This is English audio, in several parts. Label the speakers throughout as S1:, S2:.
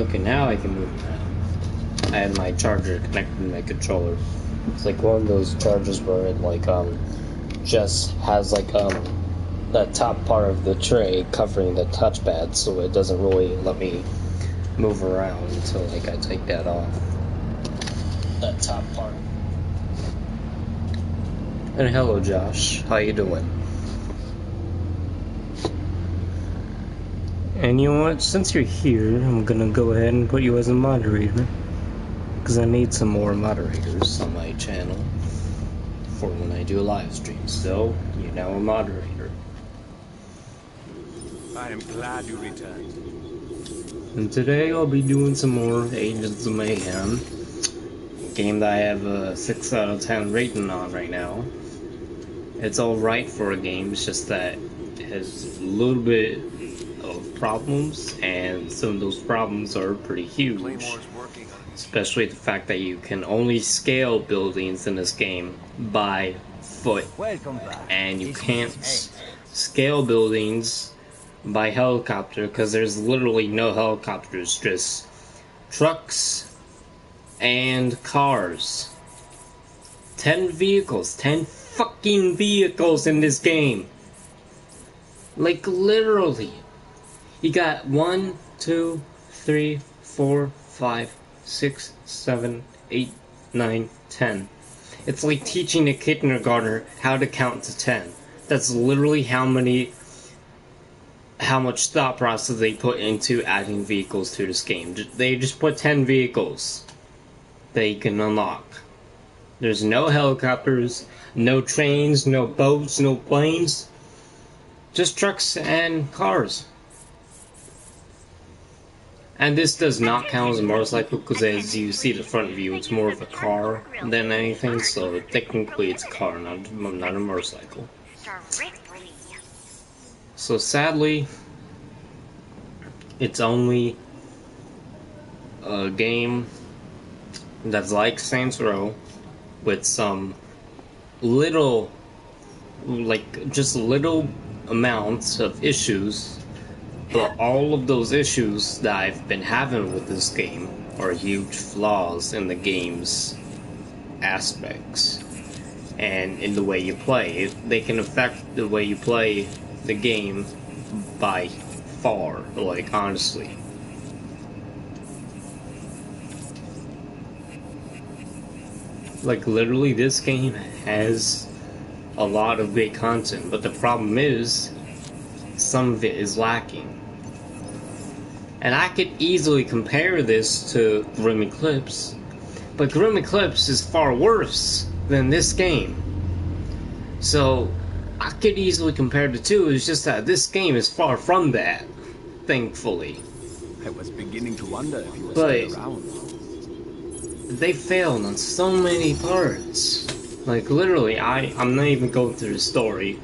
S1: Okay, now I can move that. I had my charger connected to my controller. It's like one of those chargers where it like just has like the top part of the tray covering the touchpad, so it doesn't really let me move around until like I take that off. That top part. And hello, Josh. How you doing? And you know what? Since you're here, I'm gonna go ahead and put you as a moderator, because I need some more moderators on my channel for when I do a live stream. So you're now a moderator.
S2: I am glad you returned.
S1: And today I'll be doing some more Agents of Mayhem, a game that I have a 6 out of 10 rating on right now. It's alright for a game, it's just that it has a little bit of problems, and some of those problems are pretty huge. Especially the fact that you can only scale buildings in this game by foot. And you can't scale buildings by helicopter because there's literally no helicopters, just trucks and cars. 10 vehicles, 10 fucking vehicles in this game. Like literally. You got 1, 2, 3, 4, 5, 6, 7, 8, 9, 10. It's like teaching a kindergartner how to count to 10. That's literally how much thought process they put into adding vehicles to this game. They just put 10 vehicles that you can unlock. There's no helicopters, no trains, no boats, no planes. Just trucks and cars. And this does not count as a motorcycle because as you see the front view, it's more of a car than anything, so technically it's a car, not a motorcycle. So sadly, it's only a game that's like Saints Row with some little, just little amounts of issues. But all of those issues that I've been having with this game are huge flaws in the game's aspects and in the way you play. They can affect the way you play the game by far, like honestly. Like literally this game has a lot of great content, but the problem is some of it is lacking. And I could easily compare this to Grim Eclipse, but Grim Eclipse is far worse than this game. So I could easily compare the two, it's just that this game is far from that, thankfully.
S2: I was beginning to wonder if you were
S1: still
S2: around.
S1: They failed on so many parts. Like literally, I'm not even going through the story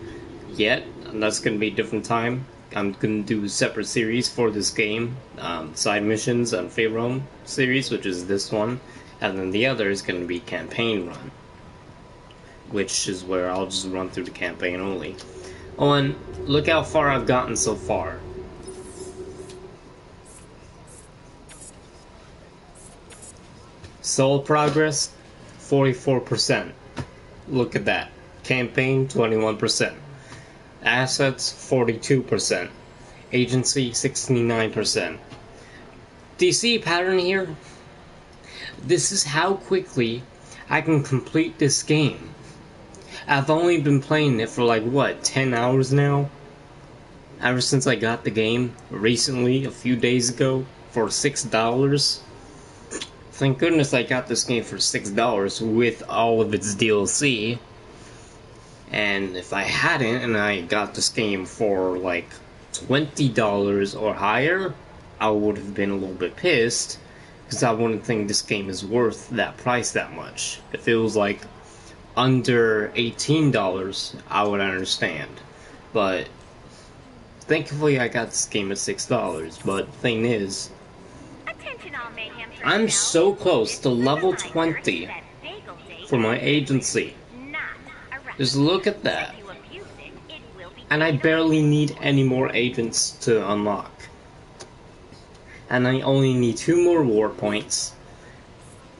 S1: yet, and that's gonna be a different time. I'm gonna do a separate series for this game, side missions and freeroam series, which is this one, and then the other is gonna be campaign run, which is where I'll just run through the campaign only. Oh, and look how far I've gotten so far. Soul progress, 44%. Look at that. Campaign, 21%. Assets, 42%. Agency, 69%. Do you see a pattern here? This is how quickly I can complete this game. I've only been playing it for like, what, 10 hours now? Ever since I got the game recently, a few days ago, for $6. Thank goodness I got this game for $6 with all of its DLC. And if I hadn't, and I got this game for like $20 or higher, I would have been a little bit pissed, because I wouldn't think this game is worth that price that much. If it was like under $18, I would understand. But thankfully I got this game at $6. But the thing is, I'm so close to level 20 for my agency. Just look at that. And I barely need any more agents to unlock. and I only need 2 more war points,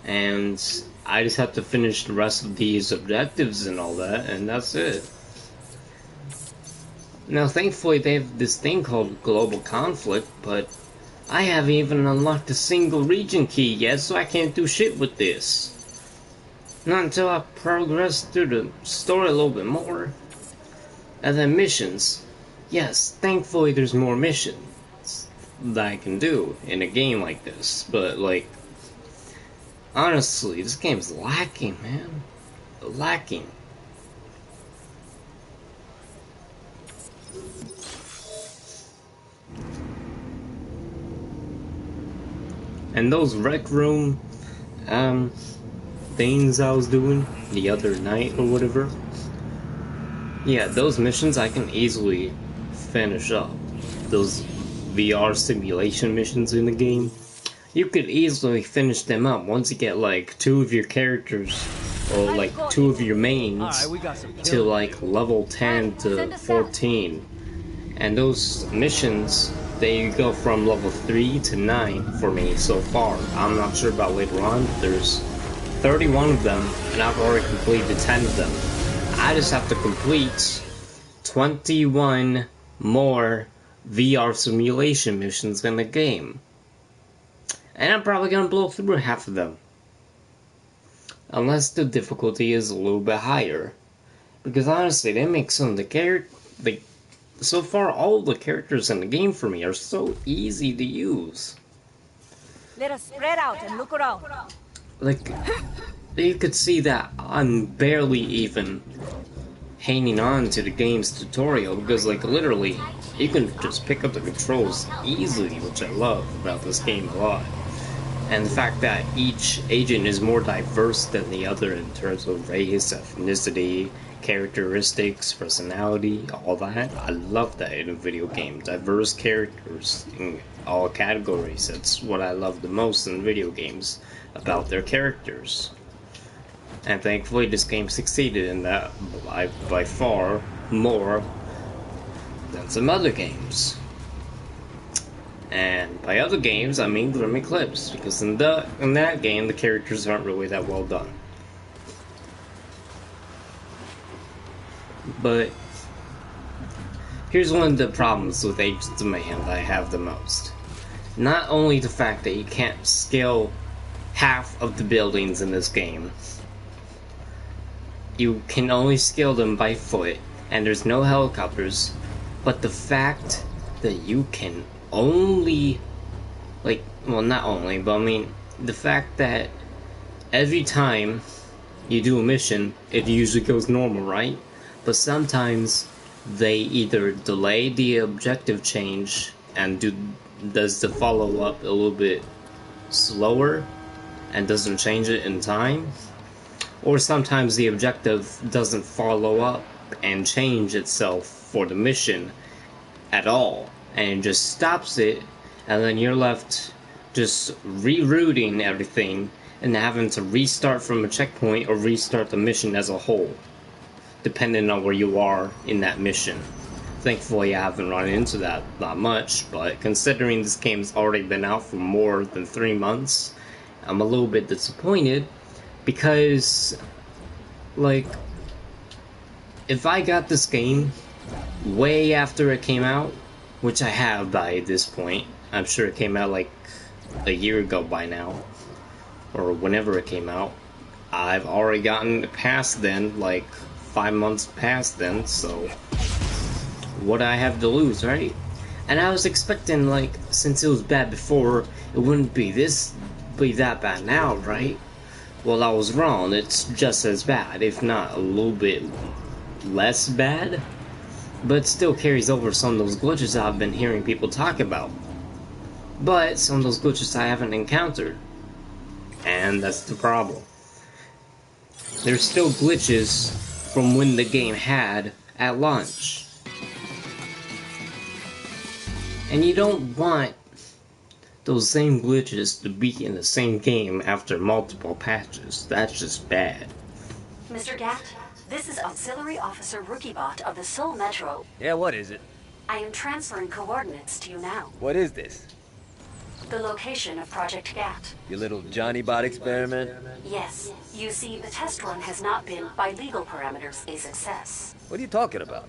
S1: and I just have to finish the rest of these objectives and all that, and that's it. Now, thankfully, they have this thing called global conflict, but I haven't even unlocked a single region key yet, so I can't do shit with this. Not until I progress through the story a little bit more. And then missions. Yes, thankfully there's more missions that I can do in a game like this, but like, honestly, this game's lacking, man. Lacking. And those rec room things I was doing the other night or whatever, yeah, those missions I can easily finish up. Those VR simulation missions in the game, you could easily finish them up once you get like 2 of your characters or like 2 of your mains to like level 10 to 14. And those missions, they go from level 3 to 9 for me so far. I'm not sure about later on, but there's 31 of them, and I've already completed 10 of them. I just have to complete 21 more VR simulation missions in the game. And I'm probably gonna blow through half of them. Unless the difficulty is a little bit higher. Because honestly, they make some of the characters... So far, all the characters in the game for me are so easy to use.
S3: Let us spread out and look around.
S1: Like, you could see that I'm barely even hanging on to the game's tutorial, because like literally, you can just pick up the controls easily, which I love about this game a lot. And the fact that each agent is more diverse than the other in terms of race, ethnicity, characteristics, personality, all that. I love that in a video game. Diverse characters in all categories. That's what I love the most in video games, about their characters. And thankfully this game succeeded in that by far more than some other games. And by other games, I mean Grim Eclipse, because in that game the characters aren't really that well done. But here's one of the problems with Agents of Mayhem that I have the most. Not only the fact that you can't scale half of the buildings in this game, you can only scale them by foot, and there's no helicopters, but the fact that you can only, like, well, not only, but I mean, the fact that every time you do a mission, it usually goes normal, right? But sometimes they either delay the objective change and does the follow-up a little bit slower and doesn't change it in time, or sometimes the objective doesn't follow up and change itself for the mission at all, and just stops it, and then you're left just rerouting everything and having to restart from a checkpoint or restart the mission as a whole, depending on where you are in that mission. Thankfully, I haven't run into that much, but considering this game's already been out for more than 3 months, I'm a little bit disappointed, because, like, if I got this game way after it came out, which I have by this point, I'm sure it came out like a year ago by now, or whenever it came out, I've already gotten past then, like 5 months past then, so what I have to lose, right? And I was expecting, like, since it was bad before, it wouldn't be that bad now, right? Well, I was wrong. It's just as bad, if not a little bit less bad, but it still carries over some of those glitches I've been hearing people talk about. But some of those glitches I haven't encountered, and that's the problem. There's still glitches from when the game had at launch. And you don't want those same glitches to be in the same game after multiple patches. That's just bad.
S4: Mr. Gat, this is Auxiliary Officer Rookiebot of the Seoul Metro.
S2: Yeah, what is it?
S4: I am transferring coordinates to you now.
S2: What is this?
S4: The location of Project GAT.
S5: Your little Johnny Bot experiment?
S4: Yes. You see, the test run has not been, by legal parameters, a success.
S5: What are you talking about?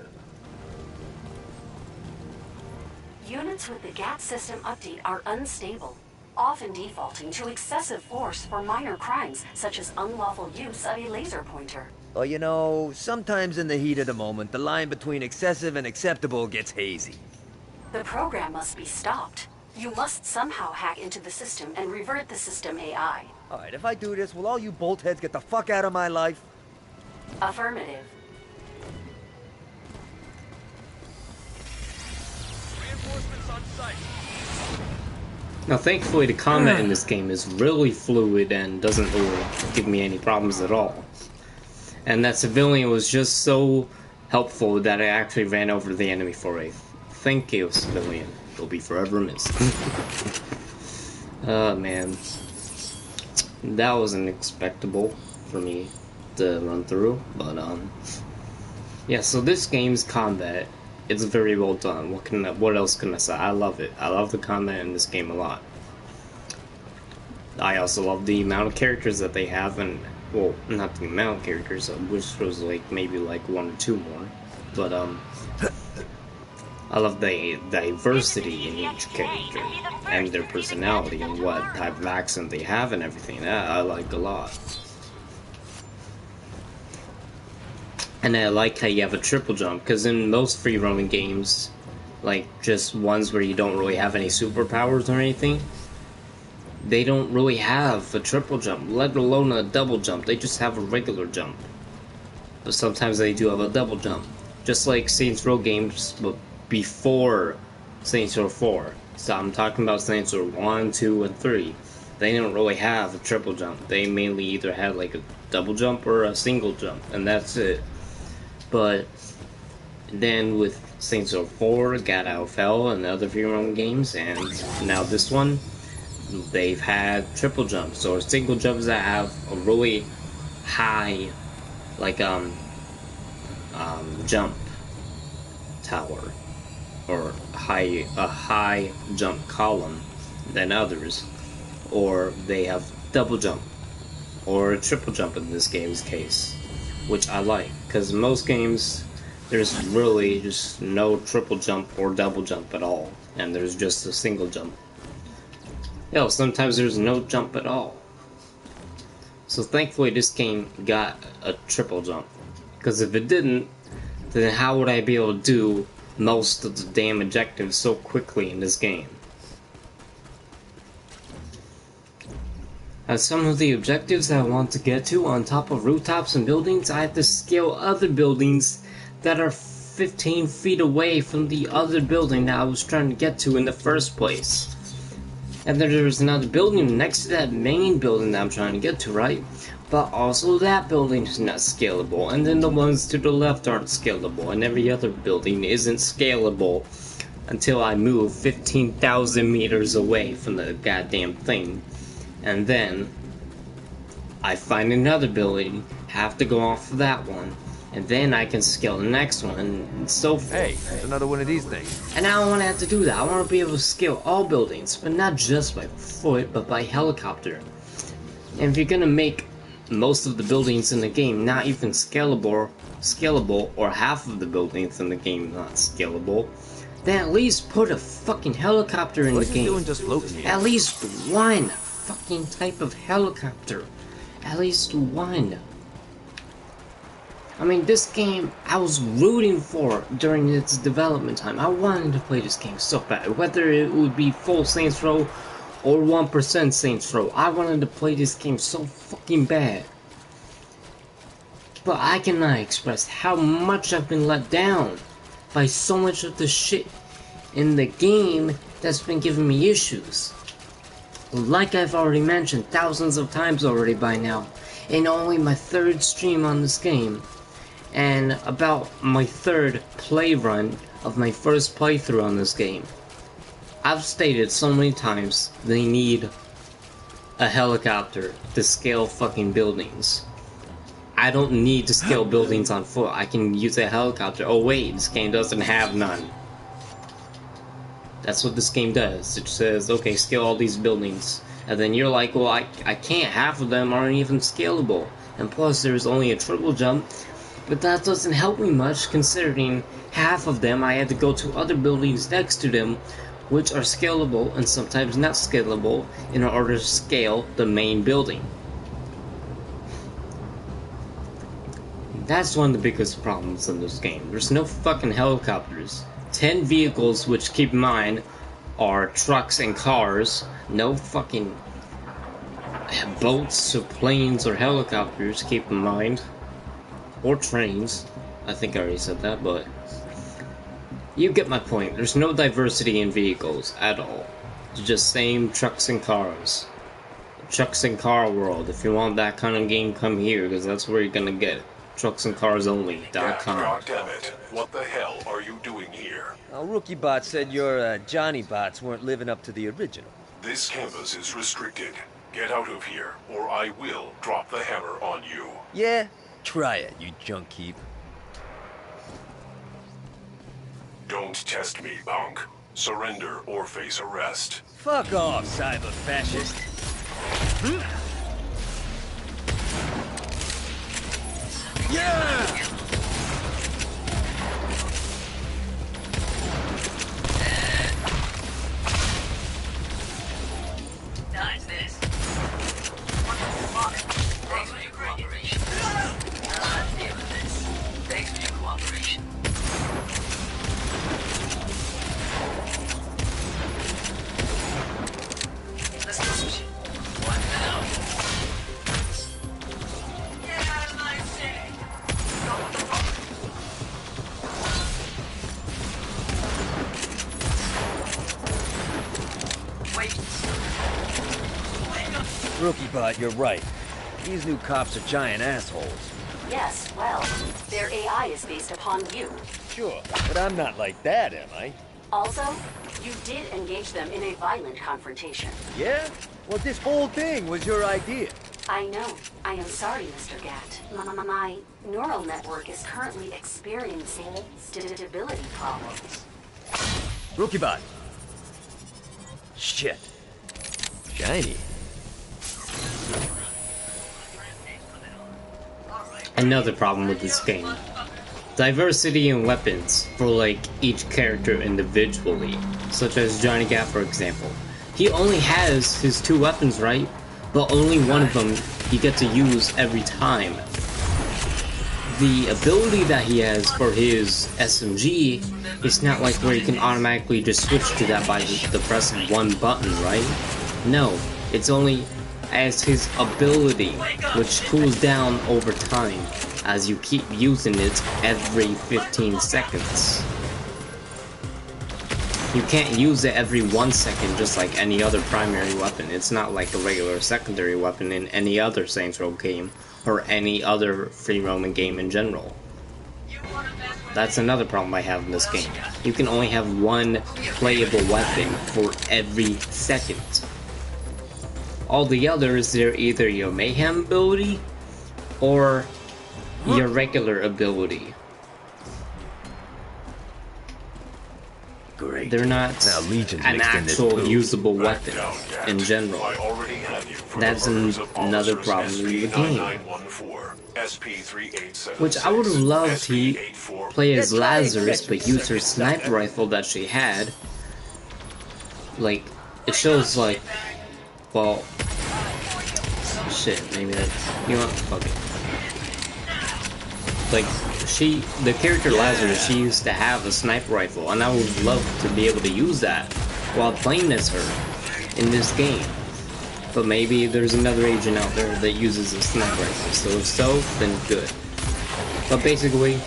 S4: Units with the GAT system update are unstable, often defaulting to excessive force for minor crimes, such as unlawful use of a laser pointer.
S5: Well, you know, sometimes in the heat of the moment, the line between excessive and acceptable gets hazy.
S4: The program must be stopped. You must somehow hack into the system and revert the system AI.
S5: Alright, if I do this, will all you boltheads get the fuck out of my life?
S4: Affirmative.
S2: Reinforcements on site.
S1: Now, thankfully, the combat in this game is really fluid and doesn't really give me any problems at all. And that civilian was just so helpful that I actually ran over the enemy for a thank you, civilian. You'll be forever missed. Oh, man. That was unexpectable for me to run through, but, yeah, so this game's combat, it's very well done. What else can I say? I love it. I love the combat in this game a lot. I also love the amount of characters that they have, and, well, not the amount of characters, I wish there was, like, maybe, like, 1 or 2 more, but, I love the diversity in each character, and their personality, and what type of accent they have and everything. That I like a lot. And I like how you have a triple jump, because in most free roaming games, like just ones where you don't really have any superpowers or anything, they don't really have a triple jump, let alone a double jump. They just have a regular jump. But sometimes they do have a double jump. Just like Saints Row games, but before Saints Row 4. So I'm talking about Saints Row 1, 2, and 3. They didn't really have a triple jump. They mainly either had like a double jump or a single jump, and that's it. But then with Saints Row 4, got out of Hell, and other free roam games, and now this one, they've had triple jumps or single jumps that have a really high, like jump tower, or a high jump column than others, or they have double jump or a triple jump in this game's case, which I like, because in most games there's really just no triple jump or double jump at all, and there's just a single jump. Hell, sometimes there's no jump at all. So thankfully this game got a triple jump, because if it didn't, then how would I be able to do most of the damn objectives so quickly in this game? As some of the objectives that I want to get to on top of rooftops and buildings, I have to scale other buildings that are 15 feet away from the other building that I was trying to get to in the first place. And then there's another building next to that main building that I'm trying to get to, right? But also that building is not scalable, and then the ones to the left aren't scalable, and every other building isn't scalable until I move 15,000 meters away from the goddamn thing. And then I find another building, have to go off of that one, and then I can scale the next one, and so forth.
S5: Hey, there's another one of these things.
S1: And I don't want to have to do that. I want to be able to scale all buildings, but not just by foot, but by helicopter. And if you're gonna make most of the buildings in the game not even scalable, or half of the buildings in the game not scalable, then at least put a fucking helicopter in the game.
S5: Doing just floating here?
S1: At least one fucking type of helicopter. At least one. I mean, this game I was rooting for during its development time. I wanted to play this game so bad. Whether it would be full Saints Row or 1% Saints Row, I wanted to play this game so fucking bad. But I cannot express how much I've been let down by so much of the shit in the game that's been giving me issues. Like I've already mentioned thousands of times already by now, in only my 3rd stream on this game, and about my 3rd play run of my first playthrough on this game. I've stated so many times they need a helicopter to scale fucking buildings. I don't need to scale buildings on foot. I can use a helicopter. Oh wait, this game doesn't have none. That's what this game does. It says, okay, scale all these buildings. And then you're like, well, I can't. Half of them aren't even scalable. And plus, there's only a triple jump. But that doesn't help me much, considering half of them I had to go to other buildings next to them, which are scalable and sometimes not scalable, in order to scale the main building. That's one of the biggest problems in this game. There's no fucking helicopters. 10 vehicles, which, keep in mind, are trucks and cars. No fucking boats or planes or helicopters, keep in mind. Or trains. I think I already said that, but you get my point. There's no diversity in vehicles at all. It's just same trucks and cars. Trucks and car world. If you want that kind of game, come here, because that's where you're gonna get it. Trucksandcarsonly.com.
S6: God damn it. What the hell are you doing here?
S5: Rookie Bot said your Johnny Bots weren't living up to the original.
S6: This campus is restricted. Get out of here, or I will drop the hammer on you.
S5: Yeah? Try it, you junk heap.
S6: Don't test me, punk. Surrender or face arrest.
S5: Fuck off, cyber fascist. Yeah!
S7: Nice this. Thanks for your cooperation. Let's deal with this. Thanks for your cooperation. Let's go. One down. Get out of my city. Go with the fuck. Wait.
S5: Rookie Bot, you're right. These new cops are giant assholes.
S4: Yes, well, their AI is based upon you.
S5: Sure, but I'm not like that, am I?
S4: Also, you did engage them in a violent confrontation.
S5: Yeah? Well, this whole thing was your idea.
S4: I know. I am sorry, Mr. Gat. My neural network is currently experiencing stability problems.
S5: Rookie Bot. Shit. Shiny.
S1: Another problem with this game. Diversity in weapons for like each character individually, such as Johnny Gat, for example. He only has his 2 weapons, right? But only one of them you get to use every time. The ability that he has for his SMG is not like where you can automatically just switch to that by the pressing one button, right? No, it's only as his ability, which cools down over time as you keep using it every 15 seconds. You can't use it every 1 second just like any other primary weapon. It's not like a regular secondary weapon in any other Saints Row game or any other free roaming game in general. That's another problem I have in this game. You can only have one playable weapon for every second. All the others, they're either your Mayhem ability or your regular ability.
S5: Great.
S1: They're not
S5: Now Legion's
S1: an
S5: mixed in this
S1: actual
S5: poop.
S1: usable
S6: Back
S1: weapon
S6: down, Gat.
S1: in general.
S6: I already have you for
S1: That's
S6: the murders of
S1: another
S6: officers
S1: problem in the game.
S6: SP9914, SP3876,
S1: Which I would have loved to
S6: SP84.
S1: play as
S5: Yeah, try and
S1: Lazarus,
S5: catch
S1: but
S5: me,
S1: use her
S5: sucker.
S1: sniper rifle that she had. Like, it shows like, well, shit, maybe that, you know what, fuck it. Like, the character Lazarus, she used to have a sniper rifle, and I would love to be able to use that while playing as her in this game. But maybe there's another agent out there that uses a sniper rifle, so if so, then good. But basically,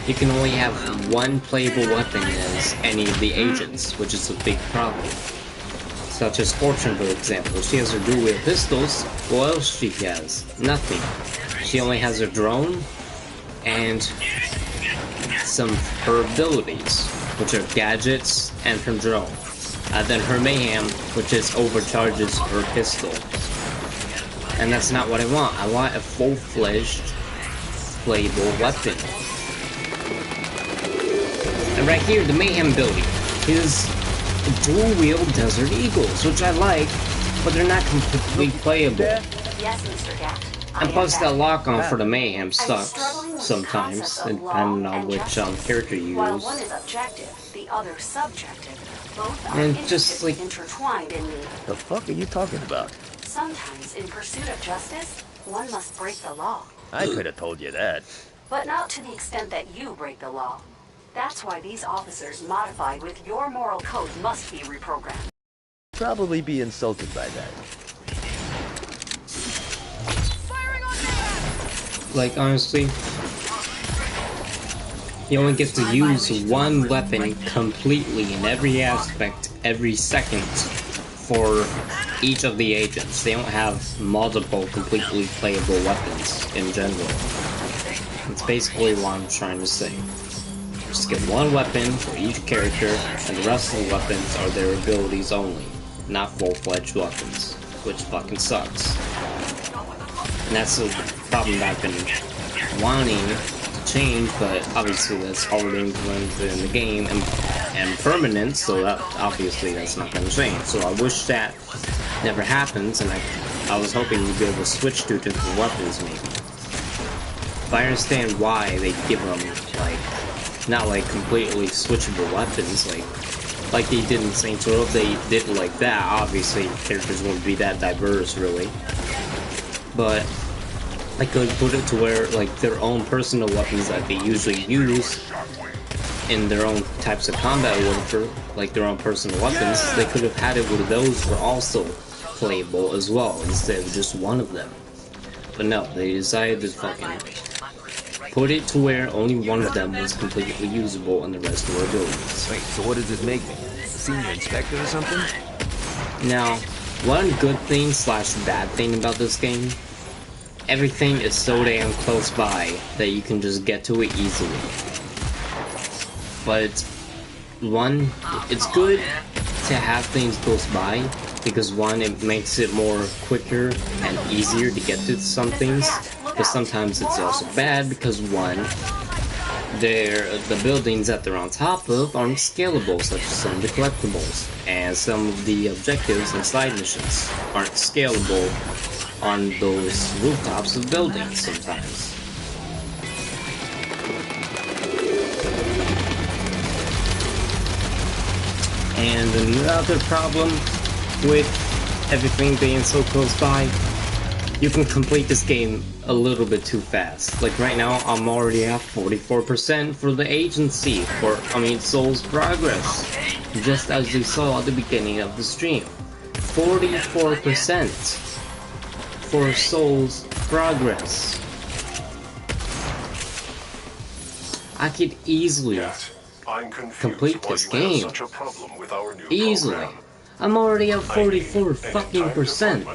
S1: you can only have one playable weapon as any of the agents, which is a big problem. Such as Fortune, for example. She has her dual-wield pistols. What else she has? Nothing. She only has her drone and some of her abilities, which are gadgets and her drone. And then her Mayhem, which is overcharges her pistol. And that's not what I want. I want a full-fledged playable weapon. And right here, the Mayhem ability. His dual-wield Desert Eagles, which I like, but they're not completely playable.
S4: Yes, Mr. Gat.
S1: And plus, that lock-on for the Mayhem sucks sometimes, depending on which character you
S4: While
S1: use.
S4: one is objective, the other subjective. Both are
S1: And just, like,
S4: intertwined in me.
S5: The fuck are you talking about?
S4: Sometimes, in pursuit of justice, one must break the law.
S5: I could have told you that.
S4: But not to the extent that you break the law. That's why these officers modified with your moral code must be reprogrammed.
S5: Probably be insulted by that.
S1: Like, honestly, you only get to use one weapon completely in every aspect, every second, for each of the agents. They don't have multiple completely playable weapons in general. That's basically what I'm trying to say. Just get one weapon for each character, and the rest of the weapons are their abilities only, not full-fledged weapons, which fucking sucks. And that's the problem that I've been wanting to change, but obviously that's already implemented in the game and permanent, so that obviously that's not going to change. So I wish that never happens, and I was hoping we'd be able to switch to different weapons maybe. But I understand why they give them, like, not like completely switchable weapons, like they did in Saints Row. If they did like that, obviously characters wouldn't be that diverse really. But I could put it to where, like, their own personal weapons that they usually use in their own types of combat or whatever, like their own personal weapons, they could have had it where those were also playable as well, instead of just one of them. But no, they decided to fucking put it to where only one of them was completely usable and the rest were abilities.
S8: Wait, so what does this make me? A senior inspector or something?
S1: Now, one good thing slash bad thing about this game, everything is so damn close by that you can just get to it easily. But one, it's good to have things close by, because one, it makes it more quicker and easier to get to some things, but sometimes it's also bad because one, the buildings that they're on top of aren't scalable, such as some of the collectibles, and some of the objectives and side missions aren't scalable on those rooftops of buildings sometimes. And another problem with everything being so close by, you can complete this game a little bit too fast. Like right now, I'm already at 44% for the agency, Soul's Progress. Just as you saw at the beginning of the stream. 44% for Soul's Progress. I could easily complete this game. Easily. I'm already at 44 fucking percent.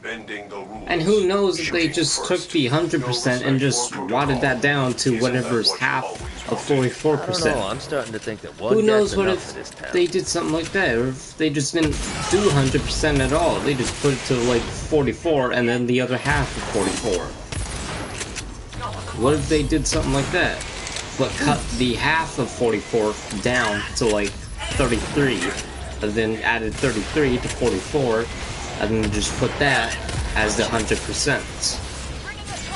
S1: And who knows if they just took the 100% and just watered that down to whatever's half of 44%.
S5: I'm starting to think that one
S1: Who knows what
S5: enough
S1: if they did something like that, or if they just didn't do 100% at all. They just put it to like 44 and then the other half of 44. What if they did something like that, but cut the half of 44 down to like 33, and then added 33 to 44, and then just put that as the 100%.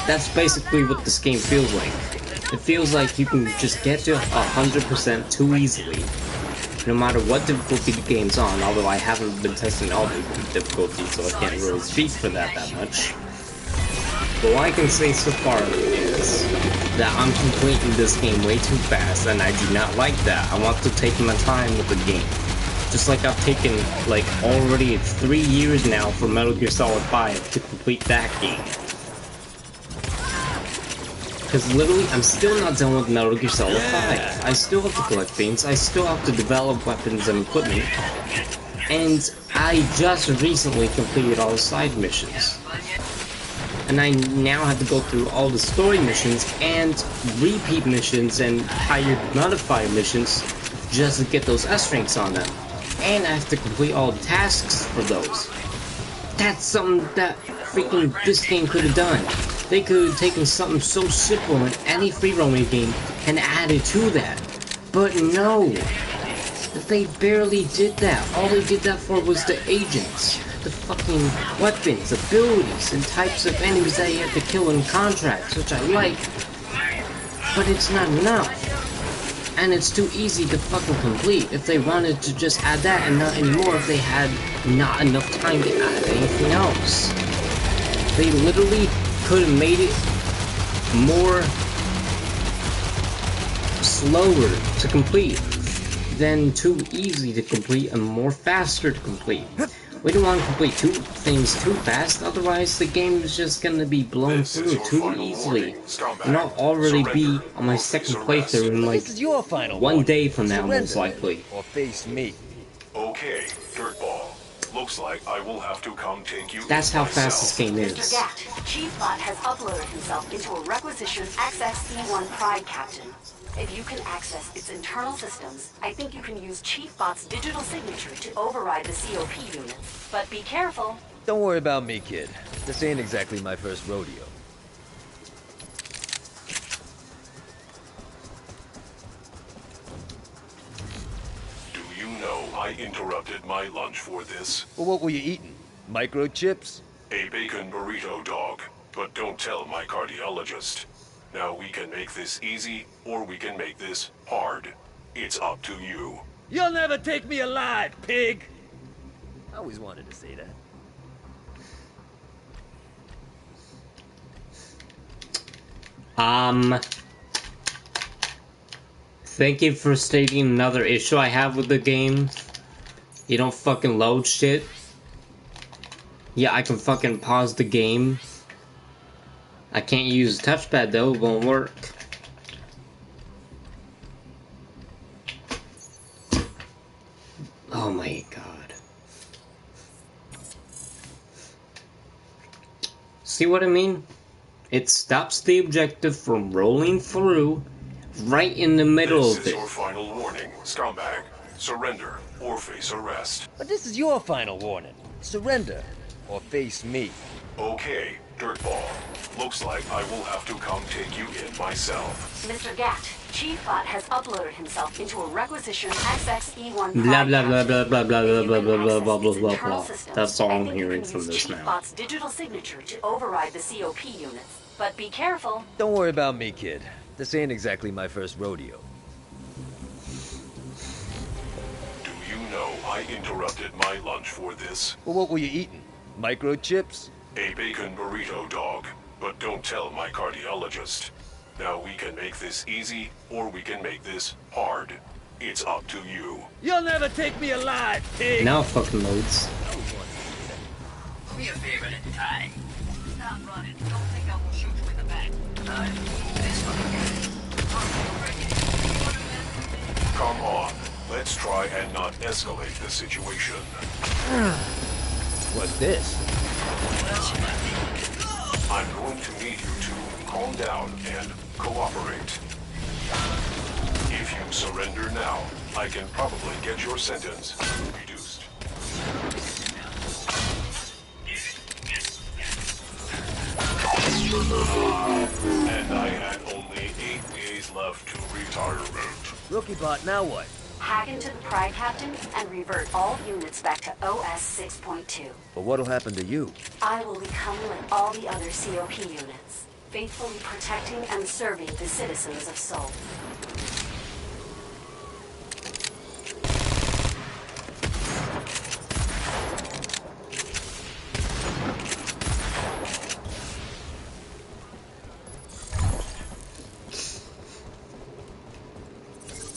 S1: That's basically what this game feels like. It feels like you can just get to 100% too easily, no matter what difficulty the game's on, although I haven't been testing all the difficulties, so I can't really speak for that much. But what I can say so far is that I'm completing this game way too fast, and I do not like that. I want to take my time with the game. Just like I've taken, like, already 3 years now for Metal Gear Solid 5 to complete that game. Because literally, I'm still not done with Metal Gear Solid 5. I still have to collect things, I still have to develop weapons and equipment, and I just recently completed all the side missions. And I now have to go through all the story missions and repeat missions and higher modifier missions just to get those S ranks on them. And I have to complete all the tasks for those. That's something that freaking this game could have done. They could have taken something so simple in any free roaming game and added to that. But no. They barely did that. All they did that for was the agents. The fucking weapons, abilities, and types of enemies that you have to kill in contracts, which I like. But it's not enough. And it's too easy to fucking complete. If they wanted to just add that and not anymore, if they had not enough time to add anything else. They literally could have made it more slower to complete than too easy to complete and more faster to complete. We don't want to complete things too fast, otherwise the game is just gonna be blown through too easily. And I'll already be on my second playthrough in like
S5: This is your final
S1: 1 day from now,
S5: Surrender,
S1: most likely.
S5: or face me.
S6: Okay, Dirtball. Looks like I will have to come take you
S1: That's
S6: in
S1: how fast
S6: myself.
S1: this game
S4: Mr.
S1: is.
S4: Gat, Chief Bot has uploaded himself into a requisition XXE1 Pride Captain. If you can access its internal systems, I think you can use Chief Bot's digital signature to override the COP units. But be careful.
S5: Don't worry about me, kid. This ain't exactly my first rodeo.
S6: Do you know I interrupted my lunch for this?
S5: Well, what were you eating? Microchips?
S6: A bacon burrito, dog. But don't tell my cardiologist. Now we can make this easy, or we can make this hard. It's up to you.
S5: You'll never take me alive, pig! I always wanted to say that.
S1: Thank you for stating another issue I have with the game. You don't fucking load shit. Yeah, I can fucking pause the game. I can't use touchpad though, it won't work. Oh my god. See what I mean? It stops the objective from rolling through right in the middle
S6: This
S1: of
S6: is
S1: it.
S6: your final warning, scumbag. Surrender or face arrest.
S5: But this is your final warning. Surrender, or face me.
S6: Okay, Dirtball. Looks like I will have to come take you in myself.
S4: Mr. Gat, Chief Bot has uploaded himself into a requisition XXE1
S1: Blah
S4: Pride
S1: blah blah
S4: Captain.
S1: blah blah blah
S4: If
S1: blah
S4: you
S1: blah
S4: can
S1: blah
S4: access
S1: blah blah
S4: its
S1: blah
S4: internal
S1: blah.
S4: systems,
S1: That's all
S4: I
S1: I'm
S4: think you
S1: hearing
S4: can
S1: from
S4: use
S1: this
S4: Chief
S1: now.
S4: Bot's digital signature to override the COP units. But be careful.
S5: Don't worry about me, kid. This ain't exactly my first rodeo.
S6: Do you know I interrupted my lunch for this?
S5: Well, what were you eating? Microchips?
S6: A bacon burrito, dog. But don't tell my cardiologist. Now we can make this easy, or we can make this hard. It's up to you.
S5: You'll never take me alive, pig!
S1: Now it fucking loads.
S7: Do me a favor and die. Stop running. Don't think I will shoot you in the back. This fucking guy.
S6: Come on. Let's try and not escalate the situation.
S5: What's this?
S6: I'm going to need you to calm down and cooperate. If you surrender now, I can probably get your sentence reduced. And I had only 8 days left to retirement.
S5: Rookie bot, now what?
S4: Hack into the Pride Captain and revert all units back to OS 6.2.
S5: But what'll happen to you?
S4: I will become like all the other COP units, faithfully protecting and serving the citizens of Seoul.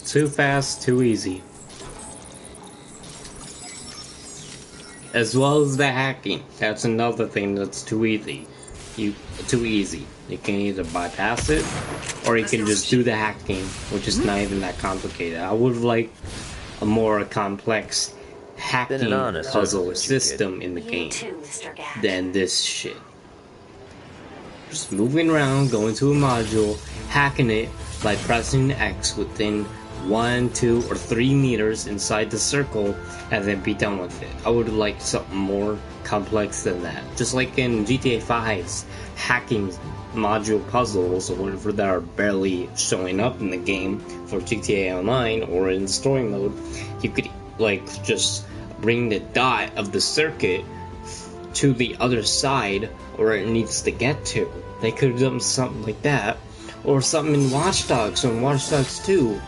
S1: Too fast, too easy. As well as the hacking. That's another thing that's too easy. Too easy. You can either bypass it, or you can just do the hacking, which is not even that complicated. I would like a more complex hacking
S5: honest,
S1: puzzle
S5: haven't you,
S1: system in the
S4: You
S1: game
S4: too, Mr. Gat.
S1: than this shit. Just moving around, going to a module, hacking it, by pressing X within 1, 2, or 3 meters inside the circle and then be done with it. I would like something more complex than that. Just like in GTA 5's hacking module puzzles or whatever that are barely showing up in the game for GTA Online or in story mode, you could like just bring the dot of the circuit to the other side where it needs to get to. They could have done something like that, or something in Watch Dogs or in Watch Dogs 2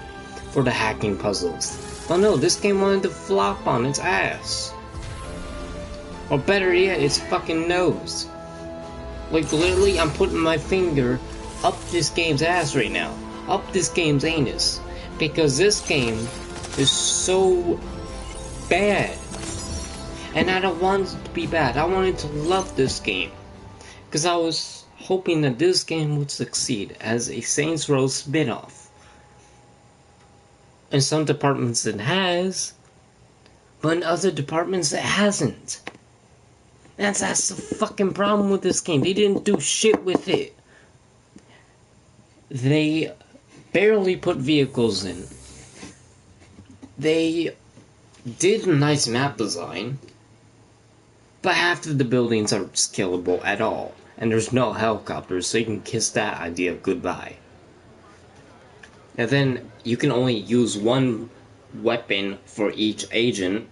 S1: for the hacking puzzles. Oh no, this game wanted to flop on its ass. Or better yet, its fucking nose. Like literally, I'm putting my finger up this game's ass right now. Up this game's anus. Because this game is so bad. And I don't want it to be bad. I wanted to love this game. Because I was hoping that this game would succeed as a Saints Row spin-off. In some departments it has, but in other departments it hasn't. That's the fucking problem with this game. They didn't do shit with it. They barely put vehicles in. They did a nice map design, but half of the buildings aren't scalable at all. And there's no helicopters, so you can kiss that idea goodbye. And then you can only use one weapon for each agent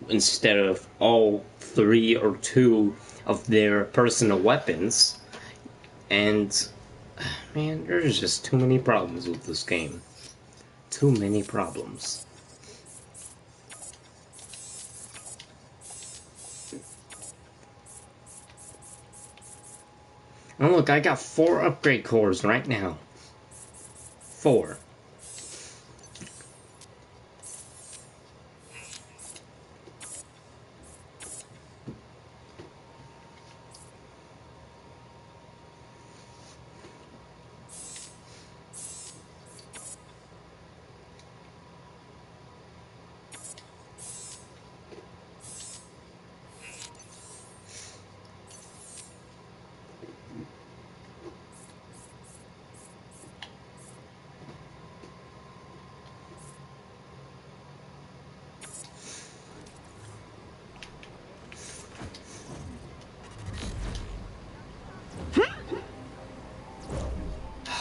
S1: instead of all 3 or 2 of their personal weapons. And man, there's just too many problems with this game. Too many problems. And look, I got 4 upgrade cores right now. 4.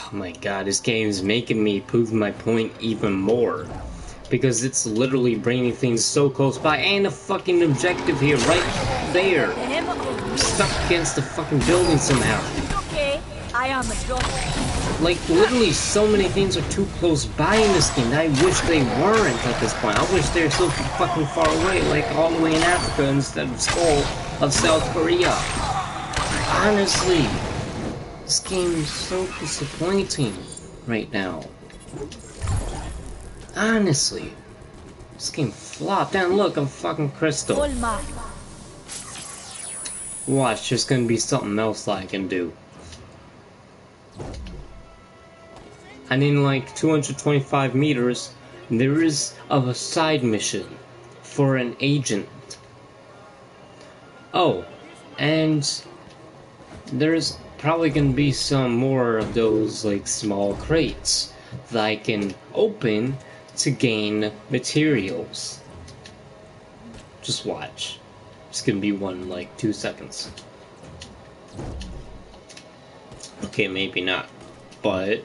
S1: Oh my god, this game is making me prove my point even more. Because it's literally bringing things so close by, and a fucking objective here, right there. I'm stuck against the fucking building somehow.
S3: Okay, I am a doctor.
S1: Like, literally so many things are too close by in this game that I wish they weren't at this point. I wish they were so fucking far away, like all the way in Africa instead of Seoul of South Korea. Honestly. This game is so disappointing right now. Honestly. This game flopped. And look, I'm fucking Crystal. Watch, there's gonna be something else that I can do. And in like 225 meters, there is a side mission for an agent. Oh, and there's probably gonna be some more of those like small crates that I can open to gain materials. Just watch. It's gonna be one in like 2 seconds. Okay, maybe not. But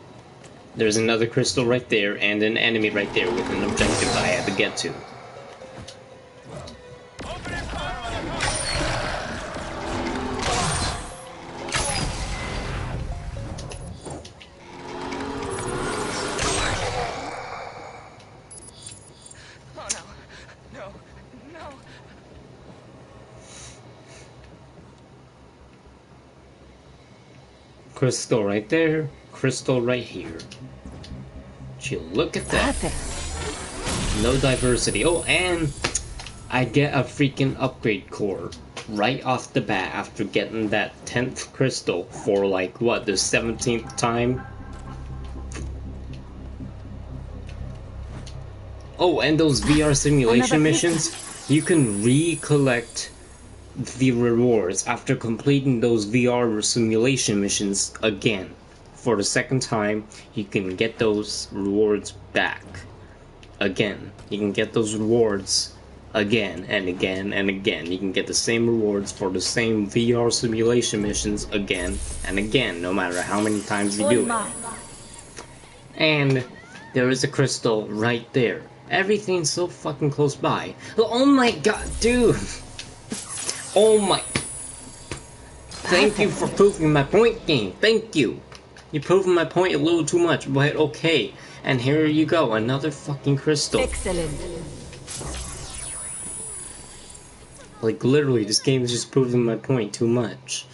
S1: there's another crystal right there and an enemy right there with an objective that I had to get to. Crystal right there, crystal right here. Gee, look at that. No diversity. Oh, and I get a freaking upgrade core right off the bat after getting that 10th crystal for like, what, the 17th time? Oh, and those VR simulation missions, you can recollect the rewards after completing those VR simulation missions again for the second time, you can get those rewards back. Again. You can get those rewards again and again and again. You can get the same rewards for the same VR simulation missions again and again, no matter how many times you do it. And there is a crystal right there. Everything's so fucking close by. Oh my god, dude! Oh my... Thank you for proving my point, game. Thank you. You're proving my point a little too much, but okay. And here you go, another fucking crystal.
S3: Excellent.
S1: Like, literally, this game is just proving my point too much.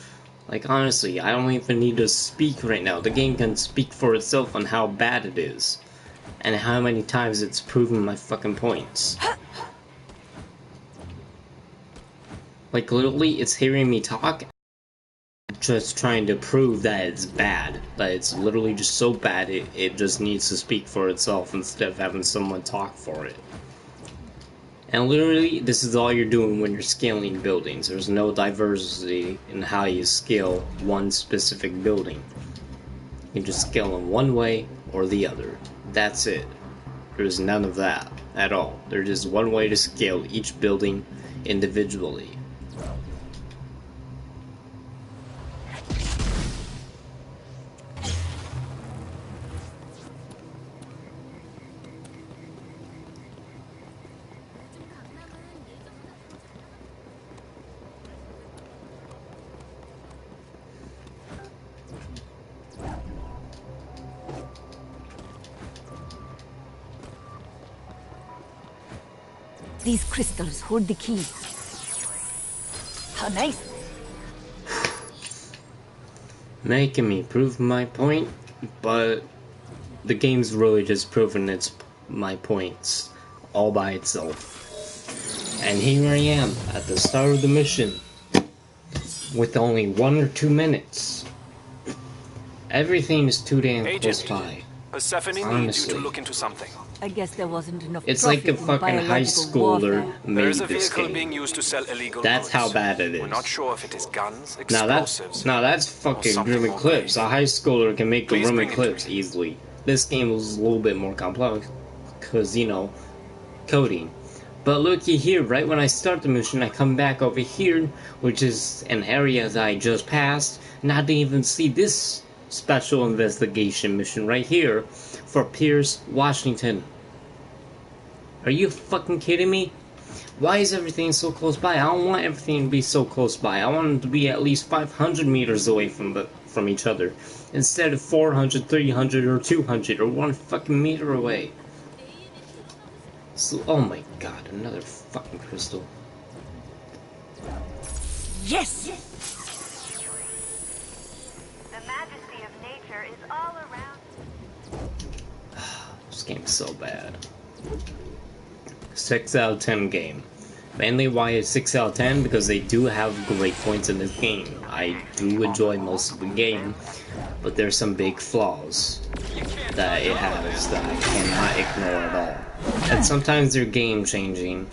S1: Like, honestly, I don't even need to speak right now. The game can speak for itself on how bad it is. And how many times it's proven my fucking points. Like, literally, it's hearing me talk, just trying to prove that it's bad. That it's literally just so bad, it just needs to speak for itself instead of having someone talk for it. And literally, this is all you're doing when you're scaling buildings. There's no diversity in how you scale one specific building. You can just scale them one way or the other. That's it. There's none of that at all. There's just one way to scale each building individually.
S3: These crystals hold the key. How nice.
S1: Making me prove my point, but the game's really just proven my points all by itself. And here I am at the start of the mission with only 1 or 2 minutes. Everything is too damn close by.
S6: Persephone needs
S1: Honestly.
S6: you to look into something.
S3: I guess there wasn't enough.
S1: It's like a
S3: profit in
S1: fucking high
S3: biological
S1: schooler
S3: warfare.
S1: made
S6: There is a
S1: this
S6: vehicle
S1: game.
S6: being used to sell illegal
S1: That's
S6: goods.
S1: how bad it is.
S6: We're not sure if it is guns,
S1: Now
S6: explosives.
S1: that's fucking
S6: something
S1: Grim
S6: more
S1: Eclipse. A
S6: grave.
S1: high schooler can make a
S6: Please
S1: Grim
S6: bring it to
S1: Eclipse
S6: me.
S1: easily. This game was a little bit more complex, cause you know, coding. But looky here, right when I start the mission, I come back over here, which is an area that I just passed, and I didn't even see this special investigation mission right here for Pierce, Washington. Are you fucking kidding me? Why is everything so close by? I don't want everything to be so close by. I want them to be at least 500 meters away from each other, instead of 400, 300, or 200, or 1 fucking meter away. So, oh my god, another fucking crystal.
S3: Yes.
S9: The majesty of nature is all around.
S1: This game's so bad. 6 out of 10 game. Mainly why it's 6 out of 10, because they do have great points in this game. I do enjoy most of the game, but there's some big flaws that it has that I cannot ignore at all. And sometimes they're game changing,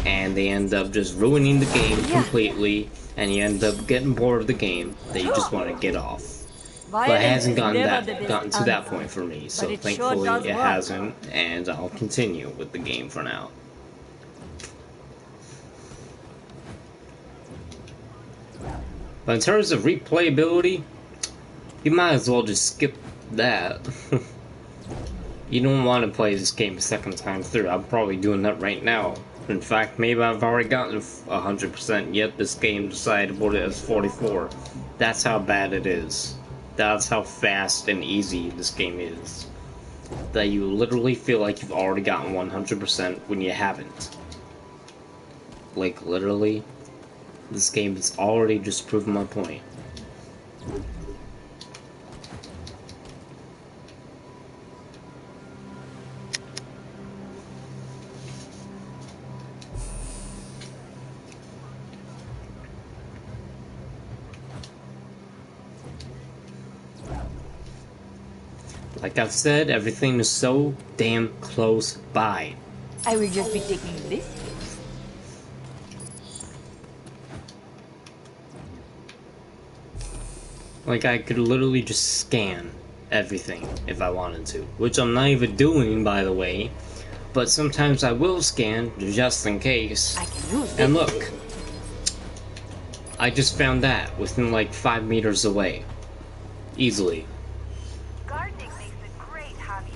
S1: and they end up just ruining the game completely, and you end up getting bored of the game that you just want to get off. But it hasn't gotten to that point for me, so
S3: But it sure
S1: thankfully
S3: does
S1: it
S3: work.
S1: hasn't, and I'll continue with the game for now. But in terms of replayability, you might as well just skip that. You don't want to play this game a second time through. I'm probably doing that right now. In fact, maybe I've already gotten 100%, yet this game decided to put it as 44. That's how bad it is. That's how fast and easy this game is. That you literally feel like you've already gotten 100% when you haven't. Like, literally, this game has already just proven my point. Like I've said, everything is so damn close by.
S3: I will just be taking this.
S1: Like I could literally just scan everything if I wanted to, which I'm not even doing, by the way. But sometimes I will scan just in case.
S3: I can use
S1: And
S3: this.
S1: look, I just found that within like 5 meters away, easily.
S9: Gardening makes a great hobby.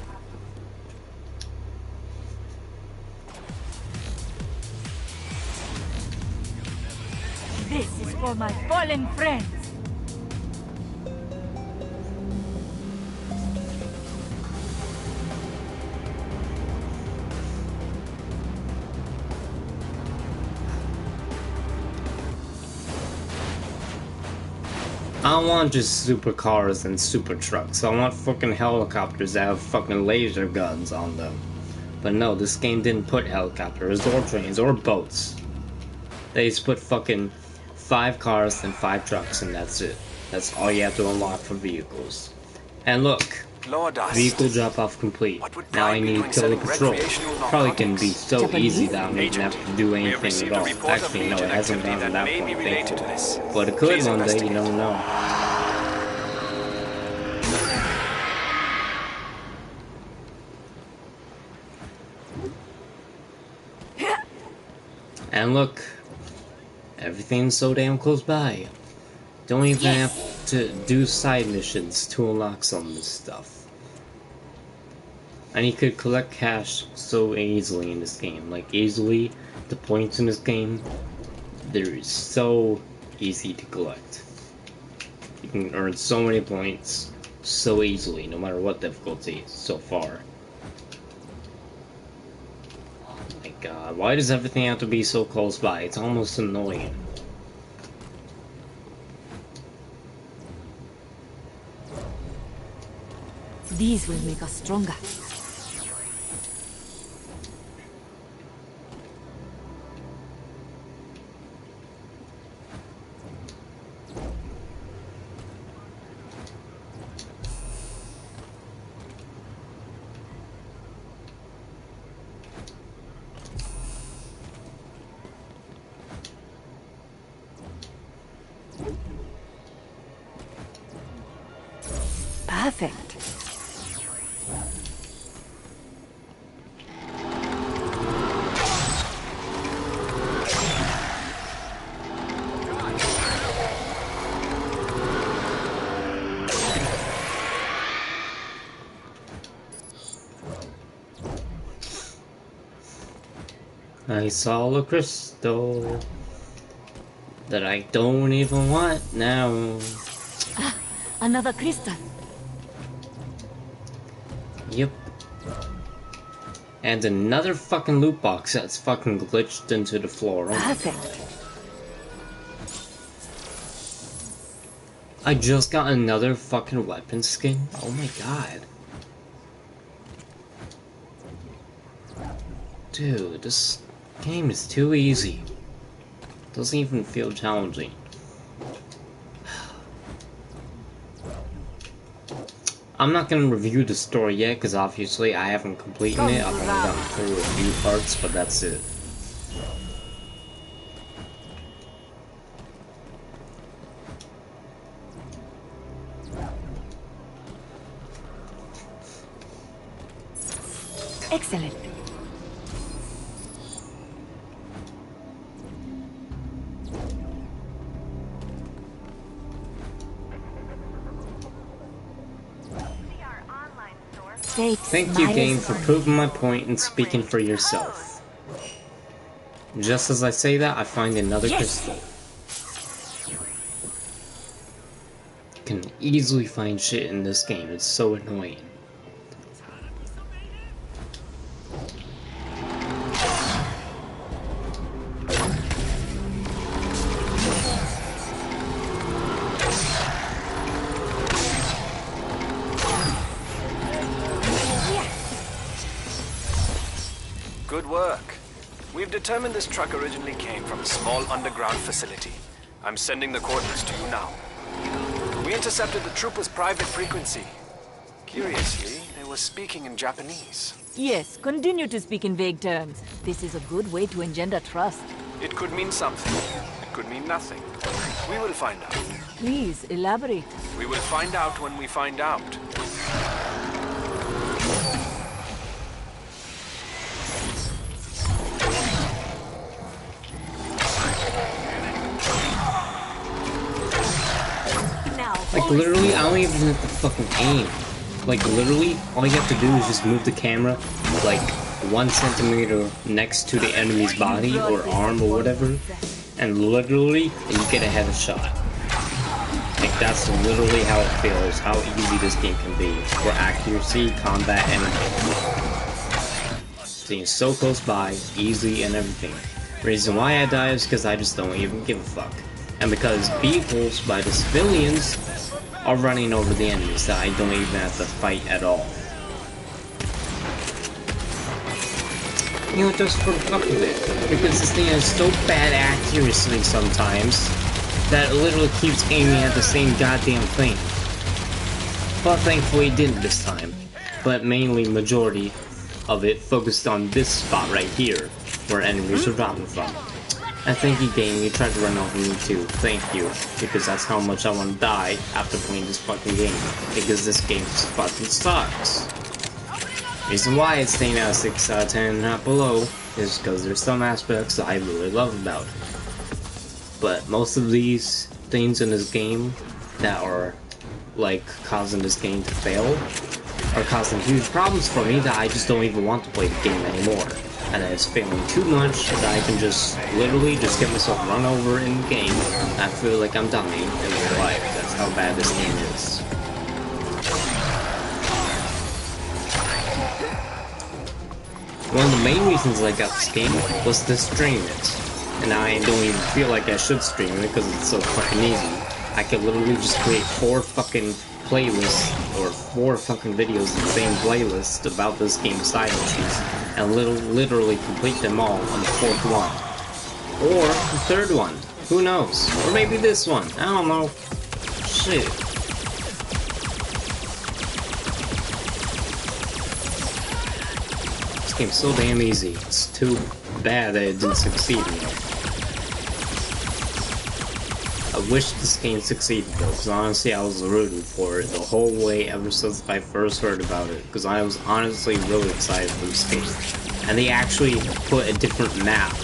S3: This is for my fallen friends.
S1: I don't want just supercars and super trucks. I want fucking helicopters that have fucking laser guns on them. But no, this game didn't put helicopters or trains or boats. They just put fucking 5 cars and 5 trucks, and that's it. That's all you have to unlock for vehicles. And look, vehicle drop-off complete. Now I need to kill the patrol. Probably can be so easy that I don't even have to do anything at all. Actually, no, it hasn't gotten to that point, thankfully. But it could one day, you never know. And look, everything's so damn close by. Don't even have to do side missions to unlock some of this stuff. And you could collect cash so easily in this game. Like, easily, the points in this game, they're so easy to collect. You can earn so many points so easily, no matter what difficulty so far. Oh my god, why does everything have to be so close by? It's almost annoying.
S3: These will make us stronger. Perfect.
S1: I saw a crystal that I don't even want now.
S3: Another crystal.
S1: Yep. And another fucking loot box that's fucking glitched into the floor. Oh my
S3: Perfect.
S1: God. I just got another fucking weapon skin. Oh my god. Dude, this game is too easy. Doesn't even feel challenging. I'm not gonna review the story yet, because obviously I haven't completed it. I've only gotten through a few parts, but that's it.
S3: Excellent.
S1: Thank you, game, for proving my point and speaking for yourself. Just as I say that, I find another crystal. You can easily find shit in this game, it's so annoying.
S10: Good work. We've determined this truck originally came from a small underground facility. I'm sending the coordinates to you now. We intercepted the trooper's private frequency. Curiously, they were speaking in Japanese.
S3: Yes, continue to speak in vague terms. This is a good way to engender trust.
S10: It could mean something. It could mean nothing. We will find out.
S3: Please, elaborate.
S10: We will find out when we find out.
S1: literally, I don't even have to fucking aim. Like, literally, all you have to do is just move the camera, like, 1 centimeter next to the enemy's body, or arm, or whatever, and literally, you get a headshot. Like, that's literally how it feels, how easy this game can be, for accuracy, combat, and being so close by, easy, and everything. Reason why I die is because I just don't even give a fuck. And because vehicles by the civilians are running over the enemies that I don't even have to fight at all. You know, just for the fuck of it. Because this thing has so bad accuracy sometimes that it literally keeps aiming at the same goddamn thing. But thankfully it didn't this time. But mainly majority of it focused on this spot right here, where enemies are dropping from. And thank you, game, you tried to run over me too. Thank you, because that's how much I want to die after playing this fucking game. Because this game just fucking sucks. Reason why it's staying at a 6 out of 10, not below, is because there's some aspects that I really love about it. But most of these things in this game that are, like, causing this game to fail, are causing huge problems for me that I just don't even want to play the game anymore. And it's failing too much that I can just literally just get myself run over in the game. I feel like I'm dying in real life. That's how bad this game is. One of the main reasons I got this game was to stream it. And I don't even feel like I should stream it because it's so fucking easy. I could literally just create 4 fucking playlists or 4 fucking videos in the same playlist about this game's side missions and literally complete them all on the 4th one. Or the 3rd one. Who knows? Or maybe this one. I don't know. Shit. This game's so damn easy. It's too bad that it didn't succeed in it. I wish this game succeeded though, because honestly I was rooting for it the whole way ever since I first heard about it, because I was honestly really excited for this game. And they actually put a different map.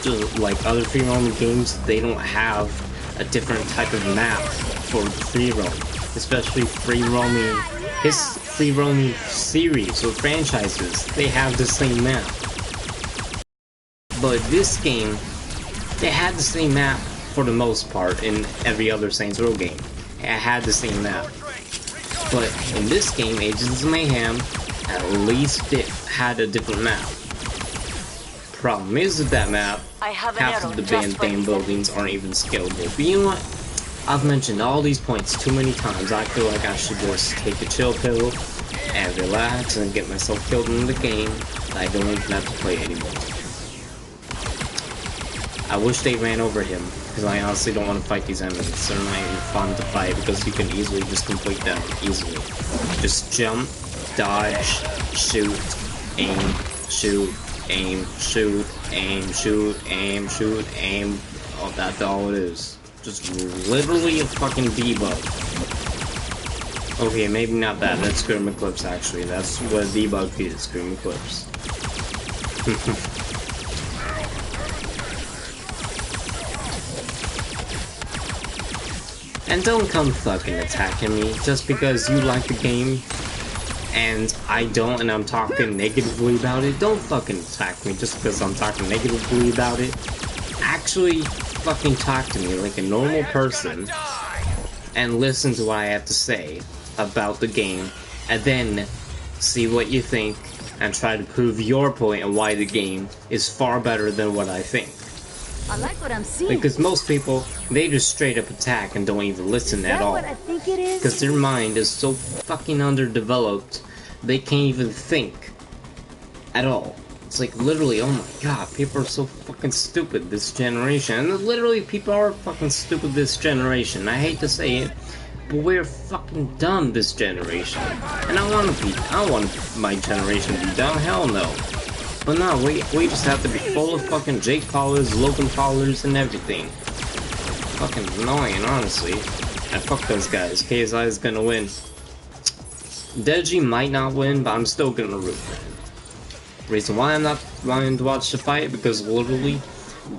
S1: Just like other free roaming games, they don't have a different type of map for free roam. Especially free roaming series or franchises, they have the same map. But this game, they had the same map for the most part in every other Saints Row game. It had the same map. But in this game, Agents of Mayhem, at least it had a different map. Problem is with that map, half of the damn buildings aren't even scalable. But you know what? I've mentioned all these points too many times. I feel like I should just take a chill pill and relax and get myself killed in the game. I don't even have to play anymore. I wish they ran over him, because I honestly don't want to fight these enemies. They're not even fun to fight, because you can easily just complete them, easily. Just jump, dodge, shoot, aim, shoot, aim, shoot, aim, shoot, aim, shoot, aim. Oh, that's all it is. Just literally a fucking debug. Okay, maybe not that. That's Scream Eclipse, actually. That's what debug is, Scream Eclipse. And don't come fucking attacking me just because you like the game and I don't, and I'm talking negatively about it. Don't fucking attack me just because I'm talking negatively about it. Actually fucking talk to me like a normal person and listen to what I have to say about the game, and then see what you think and try to prove your point and why the game is far better than what I think.
S3: I like what I'm seeing.
S1: Because most people, they just straight up attack and don't even listen at all. Because their mind is so fucking underdeveloped, they can't even think at all. It's like literally, oh my god, people are so fucking stupid this generation. And literally, people are fucking stupid this generation. I hate to say it, but we're fucking dumb this generation. And I don't want my generation to be dumb, hell no. But no, we just have to be full of fucking Jake Paulers, Logan Paulers, and everything. Fucking annoying, honestly. And fuck those guys. KSI is gonna win. Deji might not win, but I'm still gonna root for him. Reason why I'm not wanting to watch the fight, because literally,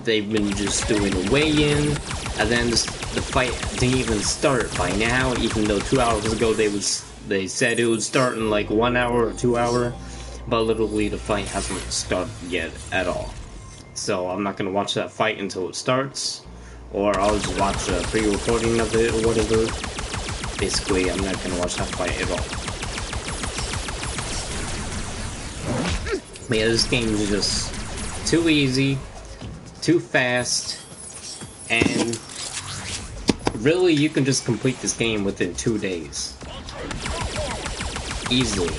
S1: they've been just doing a weigh-in, and then the fight didn't even start by now, even though 2 hours ago they said it would start in like 1 hour or 2 hours, but literally the fight hasn't started yet at all. So I'm not gonna watch that fight until it starts, or I'll just watch a pre-recording of it or whatever. Basically, I'm not gonna watch that fight at all. But yeah, this game is just too easy, too fast, and really you can just complete this game within 2 days. Easily.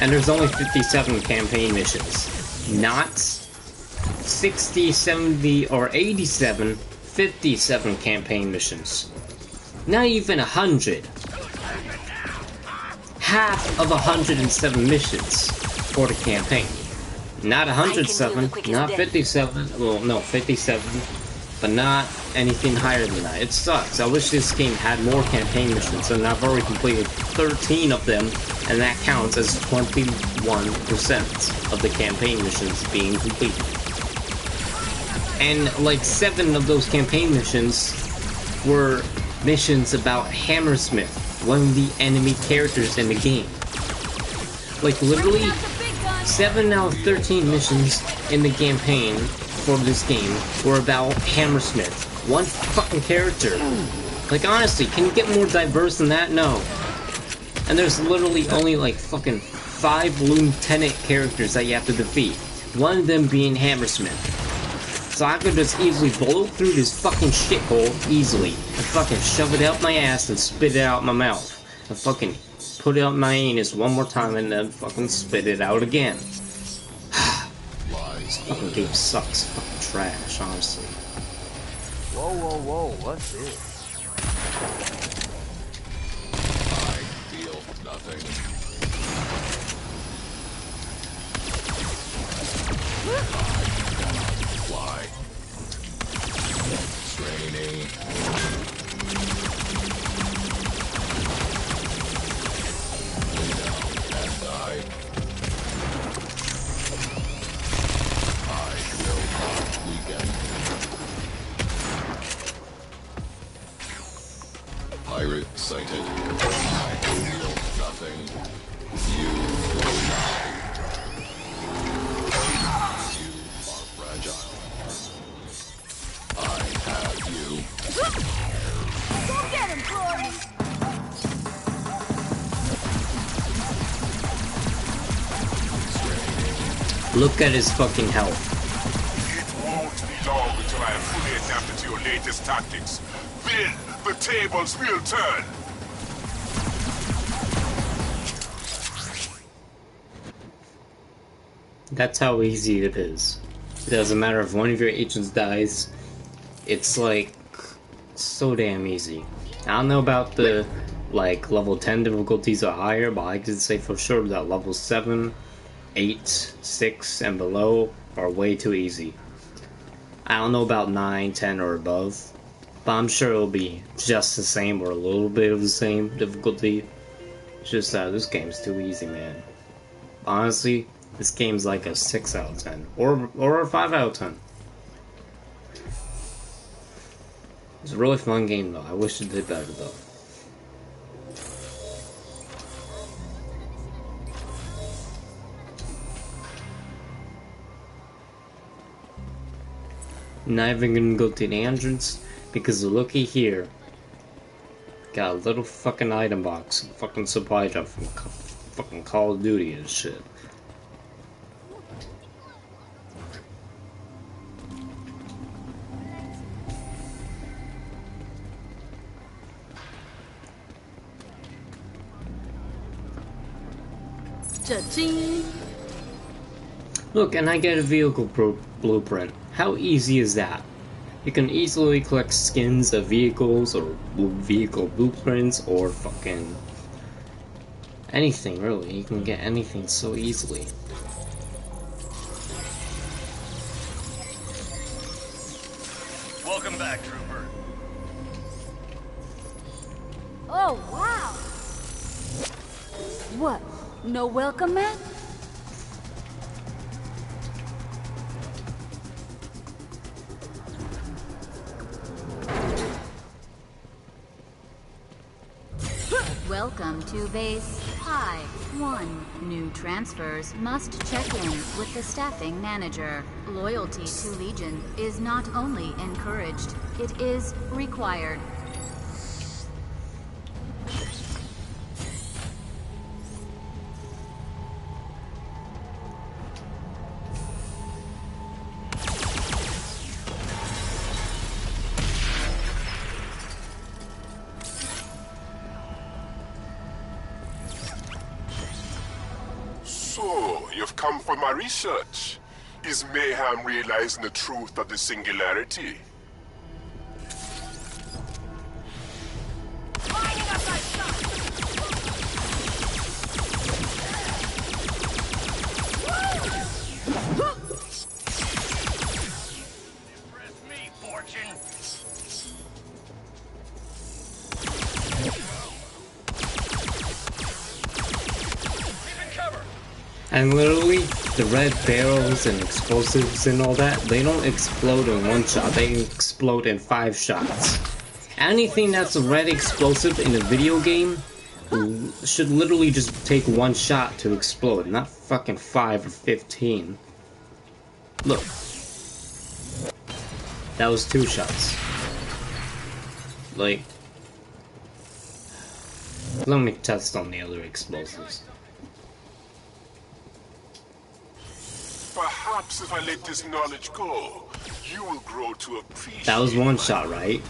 S1: And there's only 57 campaign missions. Not 60, 70, or 87, 57 campaign missions. Not even 100. Half of 107 missions for the campaign. Not 107, not 57, well no, 57, but not anything higher than that. It sucks. I wish this game had more campaign missions, and I've already completed 13 of them, and that counts as 21% of the campaign missions being completed. And like 7 of those campaign missions were missions about Hammersmith, one of the enemy characters in the game. Like literally 7 out of 13 missions in the campaign for this game were about Hammersmith. One fucking character. Like honestly, can you get more diverse than that? No. And there's literally only like fucking 5 lieutenant characters that you have to defeat. One of them being Hammersmith. So I could just easily blow through this fucking shithole easily. And fucking shove it out my ass and spit it out my mouth. And fucking put it up my anus one more time and then fucking spit it out again. This fucking game sucks. Fucking trash, honestly.
S5: Whoa, whoa, whoa, what's this?
S6: I feel nothing. Fly. Straining. Pirate sighted. I feel nothing. You will die. You are fragile. I have you.
S9: Go get him, Glory!
S1: Look at his fucking health.
S6: It won't be long until I am fully adapted to your latest tactics. Then the tables will turn.
S1: That's how easy it is. It doesn't matter if one of your agents dies. It's like so damn easy. I don't know about the like level 10 difficulties or higher, but I can say for sure that level 7, 8, 6, and below are way too easy. I don't know about 9, 10, or above, but I'm sure it'll be just the same or a little bit of the same difficulty. It's just that this game's too easy, man. Honestly, this game's like a 6 out of 10, or a 5 out of 10. It's a really fun game though. I wish it did better though. Not even gonna go to the entrance because looky here. Got a little fucking item box, fucking supply drop from fucking Call of Duty and shit.
S9: Cha-ching!
S1: Look, and I get a vehicle blueprint. How easy is that? You can easily collect skins of vehicles or vehicle blueprints or fucking anything really. You can get anything so easily.
S2: Welcome back, Trooper.
S9: Oh, wow! What? No welcome mat?
S11: Welcome to Base Pi 1. New transfers must check in with the staffing manager. Loyalty to Legion is not only encouraged, it is required.
S6: So, you've come for my research. Is Mayhem realizing the truth of the singularity?
S1: And literally, the red barrels and explosives and all that, they don't explode in one shot, they explode in 5 shots. Anything that's a red explosive in a video game should literally just take 1 shot to explode, not fucking 5 or 15. Look. That was 2 shots. Like, let me test on the other explosives.
S6: Perhaps if I let this knowledge go, you will grow to appreciate.
S1: That was 1 shot, right?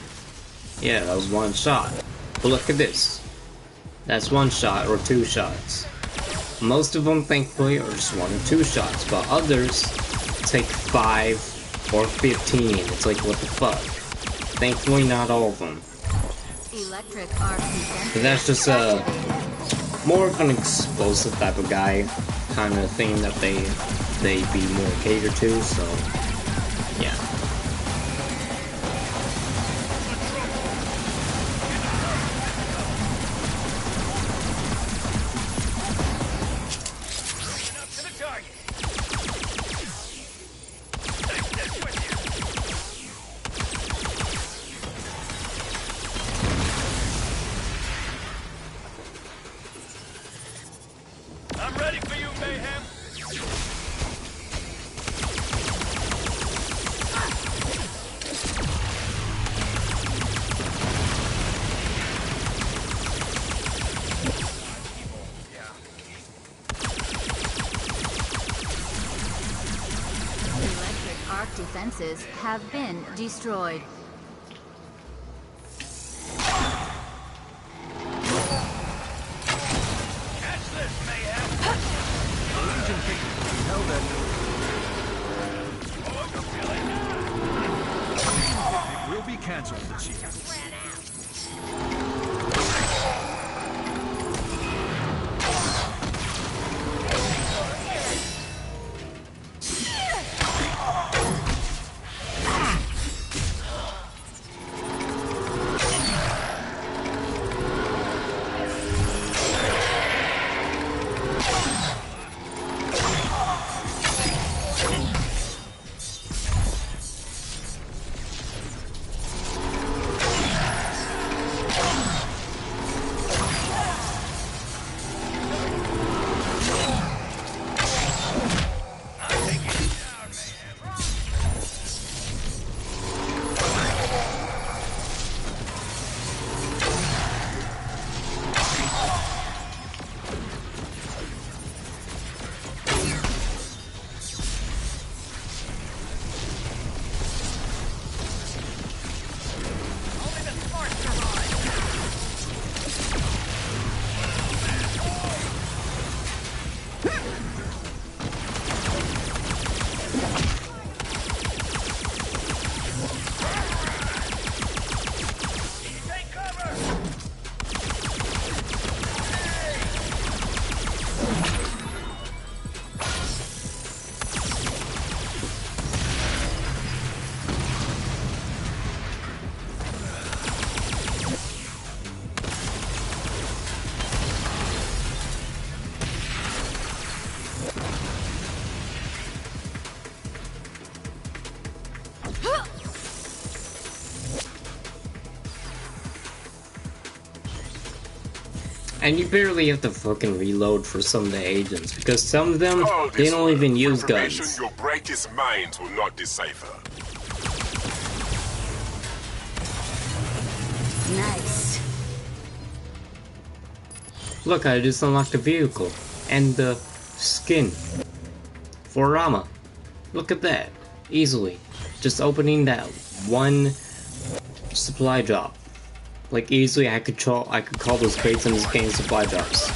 S1: Yeah, that was 1 shot. But look at this. That's 1 shot or 2 shots. Most of them, thankfully, are just 1 or 2 shots, but others take 5 or 15. It's like, what the fuck? Thankfully, not all of them. But that's just more of an explosive type of guy kind of thing that they be more catered to, so yeah.
S2: I'm ready for you, Mayhem.
S11: Electric arc defenses have been destroyed.
S12: Will be cancelled this year.
S1: And you barely have to fucking reload for some of the agents, because some of them,
S6: Oh,
S1: they
S6: this
S1: don't
S6: way.
S1: even use
S6: Information
S1: guns.
S6: your brightest minds will not decipher.
S4: Nice.
S1: Look, I just unlocked the vehicle. And the skin. For Rama. Look at that. Easily. Just opening that one supply drop. Like easily I could call those crates in this game supply drops.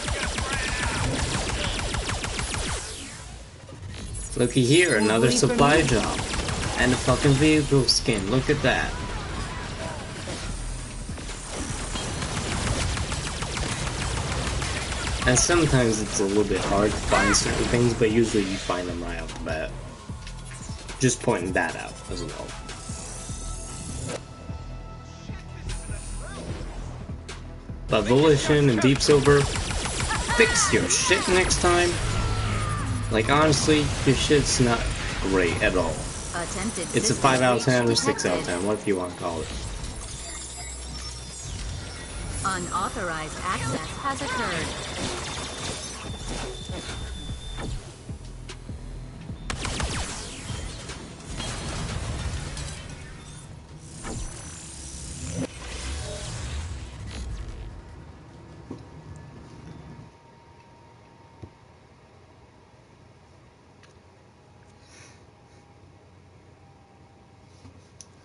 S1: Looky here, another supply drop. And a fucking vehicle skin. Look at that. And sometimes it's a little bit hard to find certain things, but usually you find them right off the bat. Just pointing that out as well. But Volition and Deep Silver, fix your shit next time. Like honestly, your shit's not great at all. It's a 5 out of 10 or 6 out of 10, what if you want to call it.
S11: Unauthorized access has occurred.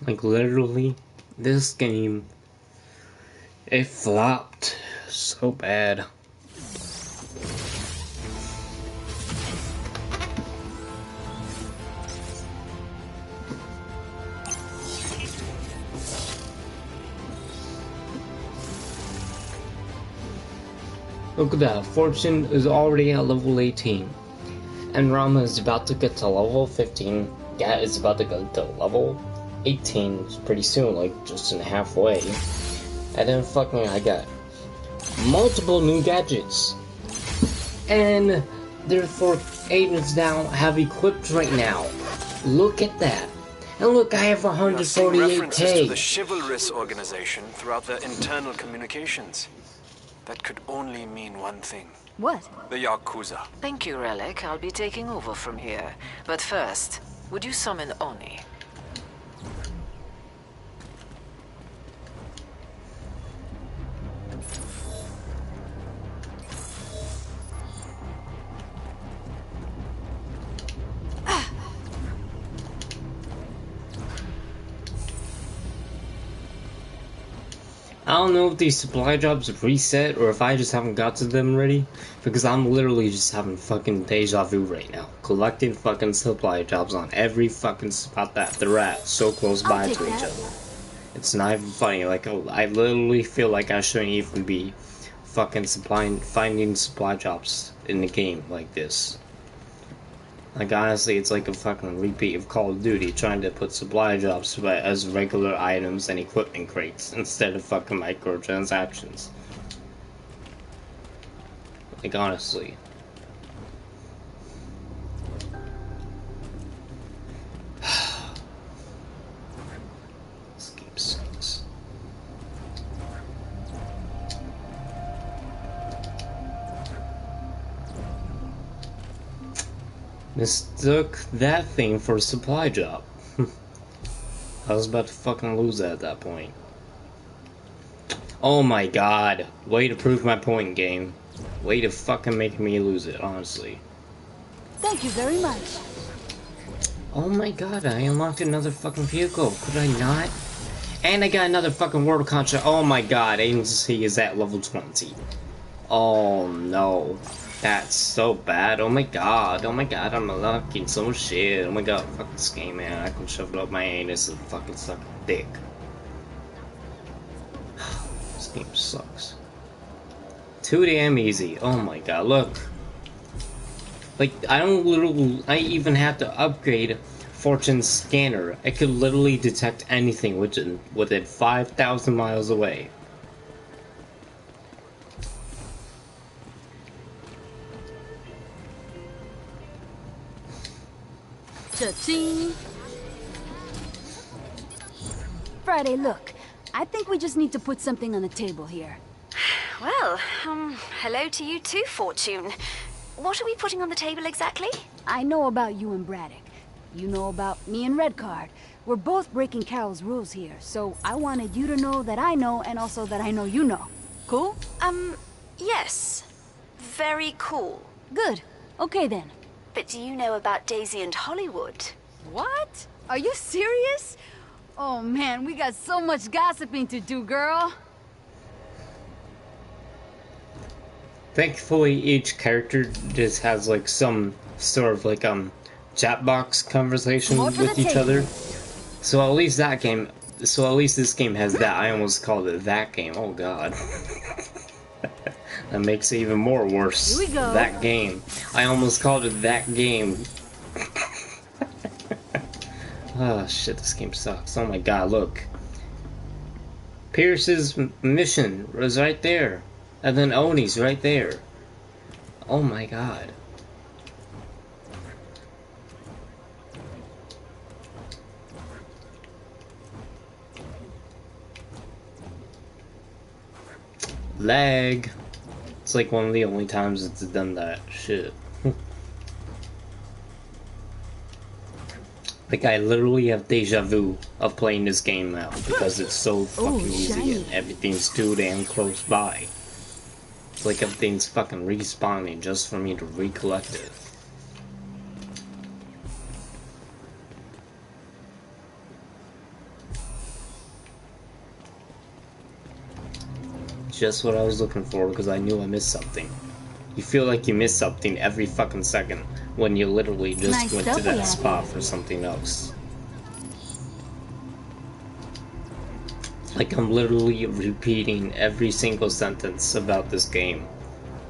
S1: Like literally, this game, it flopped so bad. Look at that, Fortune is already at level 18. And Rama is about to get to level 15. Gat is about to go to level 18 pretty soon, like just in halfway. And then fucking I got multiple new gadgets. And therefore agents now have equipped right now. Look at that. And look, I have
S10: References to the
S1: 148k.
S10: chivalrous organization throughout their internal communications. That could only mean one thing.
S3: What?
S10: The Yakuza.
S13: Thank you, Relic. I'll be taking over from here. But first, would you summon Oni?
S1: I don't know if these supply drops reset or if I just haven't got to them already, because I'm literally just having fucking deja vu right now, collecting fucking supply drops on every fucking spot that they're at, so close by to each other. It's not even funny. Like, I literally feel like I shouldn't even be fucking finding supply drops in the game like this. Like, honestly, it's like a fucking repeat of Call of Duty, trying to put supply drops as regular items and equipment crates, instead of fucking microtransactions. Like, honestly. This game sucks. Mistook that thing for a supply drop. I was about to fucking lose that at that point. Oh my god. Way to prove my point, game. Way to fucking make me lose it, honestly.
S4: Thank you very much.
S1: Oh my god, I unlocked another fucking vehicle. Could I not? And I got another fucking world contract. Oh my god, agency is at level 20. Oh no. That's so bad. Oh my god, I'm unlocking so much shit. Oh my god, fuck this game, man. I can shove it up my anus and fucking suck a dick. This game sucks. Too damn easy. Oh my god, look. Like, I even have to upgrade Fortune's scanner. It could literally detect anything within 5,000 miles away.
S4: Cha-ching! Friday, look. I think we just need to put something on the table here.
S9: Well, hello to you too, Fortune. What are we putting on the table exactly?
S14: I know about you and Braddock. You know about me and Redcard. We're both breaking Carol's rules here, so I wanted you to know that I know, and also that I know you know. Cool?
S9: Yes. Very cool.
S14: Good. Okay then.
S9: But do you know about Daisy and Hollywood?
S14: What? Are you serious? Oh man, we got so much gossiping to do, girl.
S1: Thankfully, each character just has like some sort of like chat box conversation with each other. So at least that game, so at least this game has that. I almost called it that game. Oh god. That makes it even more worse.
S14: Here we go.
S1: That game. I almost called it that game. Oh shit, this game sucks. Oh my god, look. Pierce's mission was right there. And then Oni's right there. Oh my god. Lag. It's like one of the only times it's done that shit. Like I literally have deja vu of playing this game now because it's so fucking easy and everything's too damn close by. It's like everything's fucking respawning just for me to recollect it. Just what I was looking for because I knew I missed something. You feel like you miss something every fucking second when you literally just went to that spot for something else. Like I'm literally repeating every single sentence about this game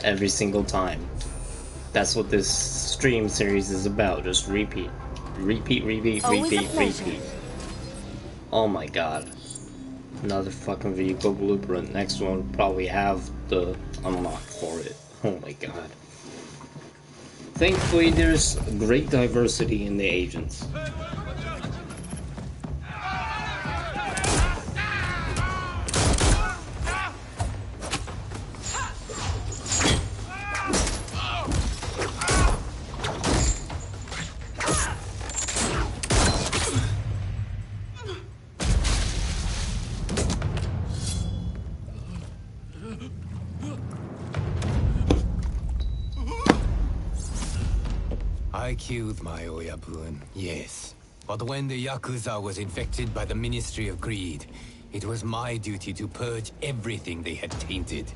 S1: every single time. That's what this stream series is about, just repeat. Repeat, repeat, repeat, repeat. Oh my god. Another fucking vehicle blueprint. Next one will probably have the unlock for it. Oh my god. Thankfully there's great diversity in the agents.
S15: I killed my Oyabun, yes. But when the Yakuza was infected by the Ministry of Greed, it was my duty to purge everything they had tainted.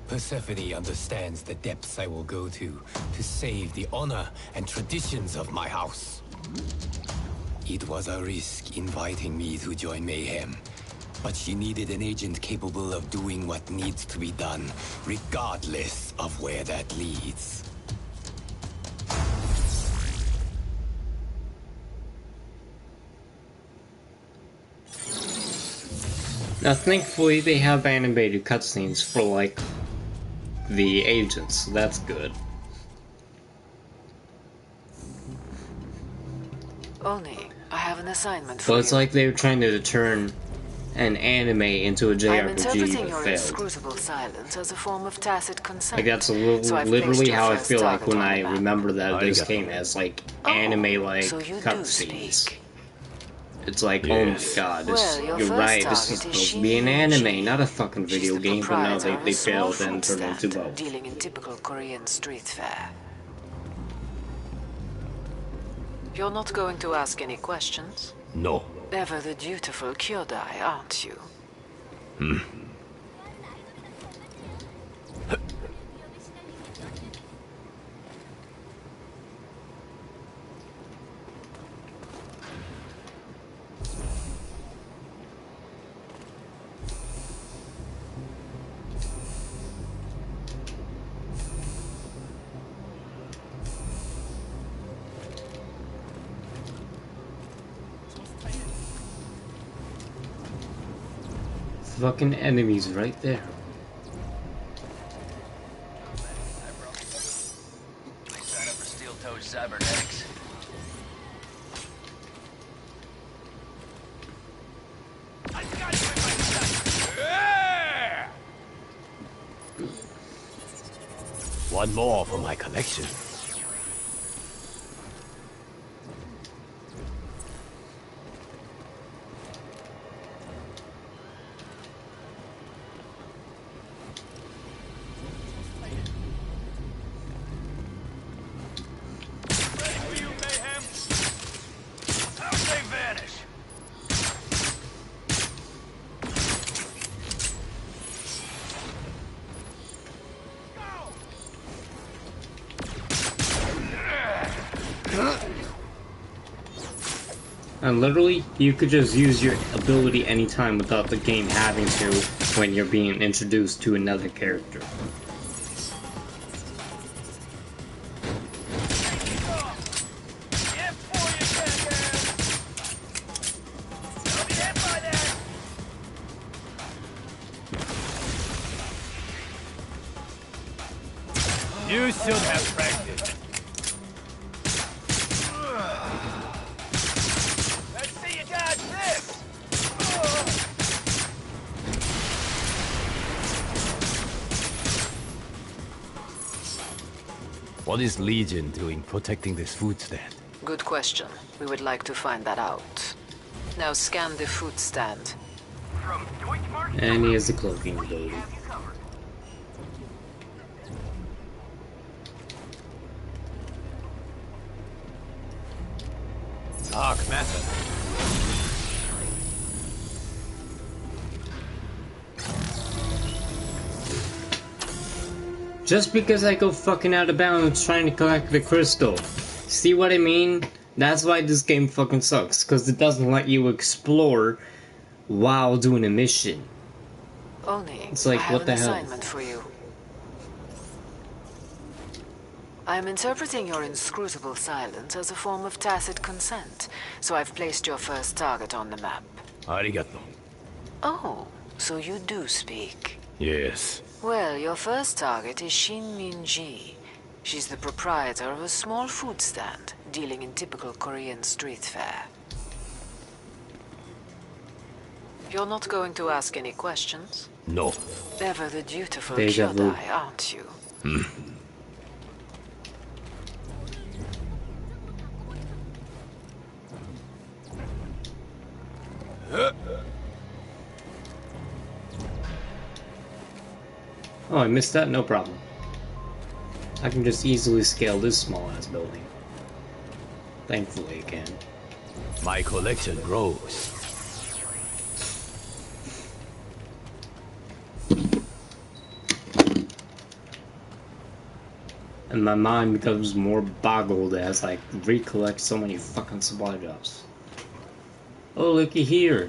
S15: Persephone understands the depths I will go to save the honor and traditions of my house. It was a risk inviting me to join Mayhem. But she needed an agent capable of doing what needs to be done, regardless of where that leads.
S1: Now thankfully they have animated cutscenes for like the agents, so that's good.
S13: Oni, I have an assignment for
S1: But
S13: you.
S1: it's like they were trying to turn an anime into a
S13: I'm
S1: JRPG
S13: interpreting
S1: but
S13: your
S1: failed.
S13: inscrutable silence as a form of tacit consent.
S1: Like that's
S13: So I've
S1: literally
S13: placed your
S1: how I
S13: first
S1: feel like
S13: target
S1: when
S13: on
S1: I
S13: the map.
S1: remember that this game has like anime-like
S13: so you do
S1: cutscenes.
S13: speak.
S1: It's like,
S6: Yes.
S1: oh my god, this,
S13: Well, your
S1: you're
S13: first
S1: right, this is
S13: target is
S1: supposed to be an anime,
S13: Shinji.
S1: not a fucking video
S13: She's the
S1: game, but no,
S13: proprietor of
S1: they
S13: a small
S1: failed and
S13: food
S1: turned into
S13: stand
S1: both.
S13: dealing in typical Korean street fare. You're not going to ask any questions?
S8: No.
S13: Ever the dutiful Kyodai, aren't you?
S1: Fucking enemies right there.
S7: Sign up for steel-toed cybernetics.
S15: One more for my collection.
S2: Ready for you, Mayhem. How'd they vanish?
S1: And literally, you could just use your ability anytime without the game having to when you're being introduced to another character.
S15: You should have practiced.
S2: Let's see you dodge this.
S15: What is Legion doing protecting this food stand?
S13: Good question. We would like to find that out. Now scan the food stand.
S1: And he has the cloaking ability.
S15: Dark matter.
S1: Just because I go fucking out of bounds trying to collect the crystal. See what I mean? That's why this game fucking sucks, because it doesn't let you explore while doing a mission.
S13: Oni,
S1: It's like,
S13: I have
S1: what the
S13: an
S1: hell?
S13: assignment for you. I am interpreting your inscrutable silence as a form of tacit consent, so I've placed your first target on the map.
S15: Arigato.
S13: Oh, so you do speak.
S15: Yes.
S13: Well, your first target is Shin Min-ji. She's the proprietor of a small food stand, dealing in typical Korean street fare. You're not going to ask any questions?
S15: No.
S13: Ever the dutiful
S1: Deja vu.
S13: Kyodai, aren't you?
S1: Oh, I missed that? No problem. I can just easily scale this small-ass building. Thankfully, I can.
S15: My collection grows.
S1: And my mind becomes more boggled as I recollect so many fucking supply drops. Oh, looky here.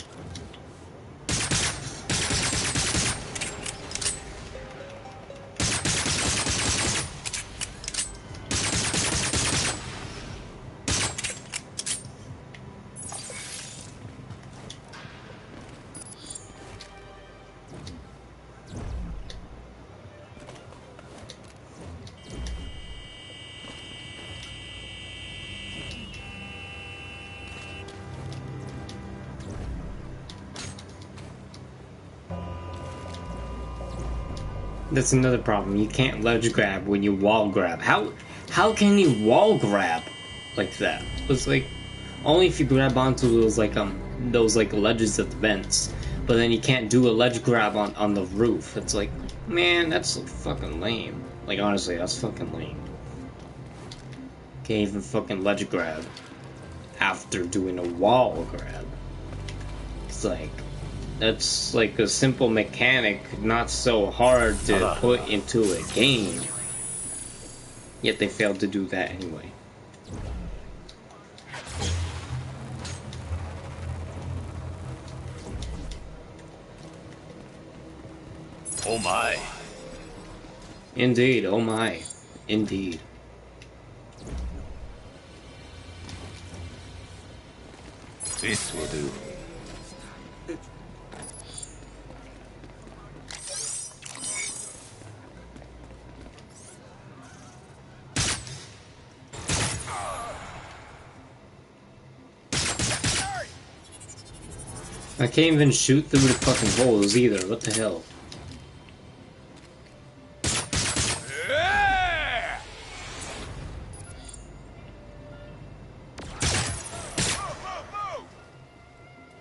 S1: That's another problem. You can't ledge grab when you wall grab. How can you wall grab like that? It's like only if you grab onto those ledges at the vents. But then you can't do a ledge grab on the roof. It's like, man, that's fucking lame. Like honestly, that's fucking lame. Can't even fucking ledge grab after doing a wall grab. It's like that's like a simple mechanic, not so hard to put into a game. Yet they failed to do that anyway.
S15: Oh my.
S1: Indeed, oh my. Indeed.
S15: This will do.
S1: I can't even shoot through the fucking holes either. What the hell?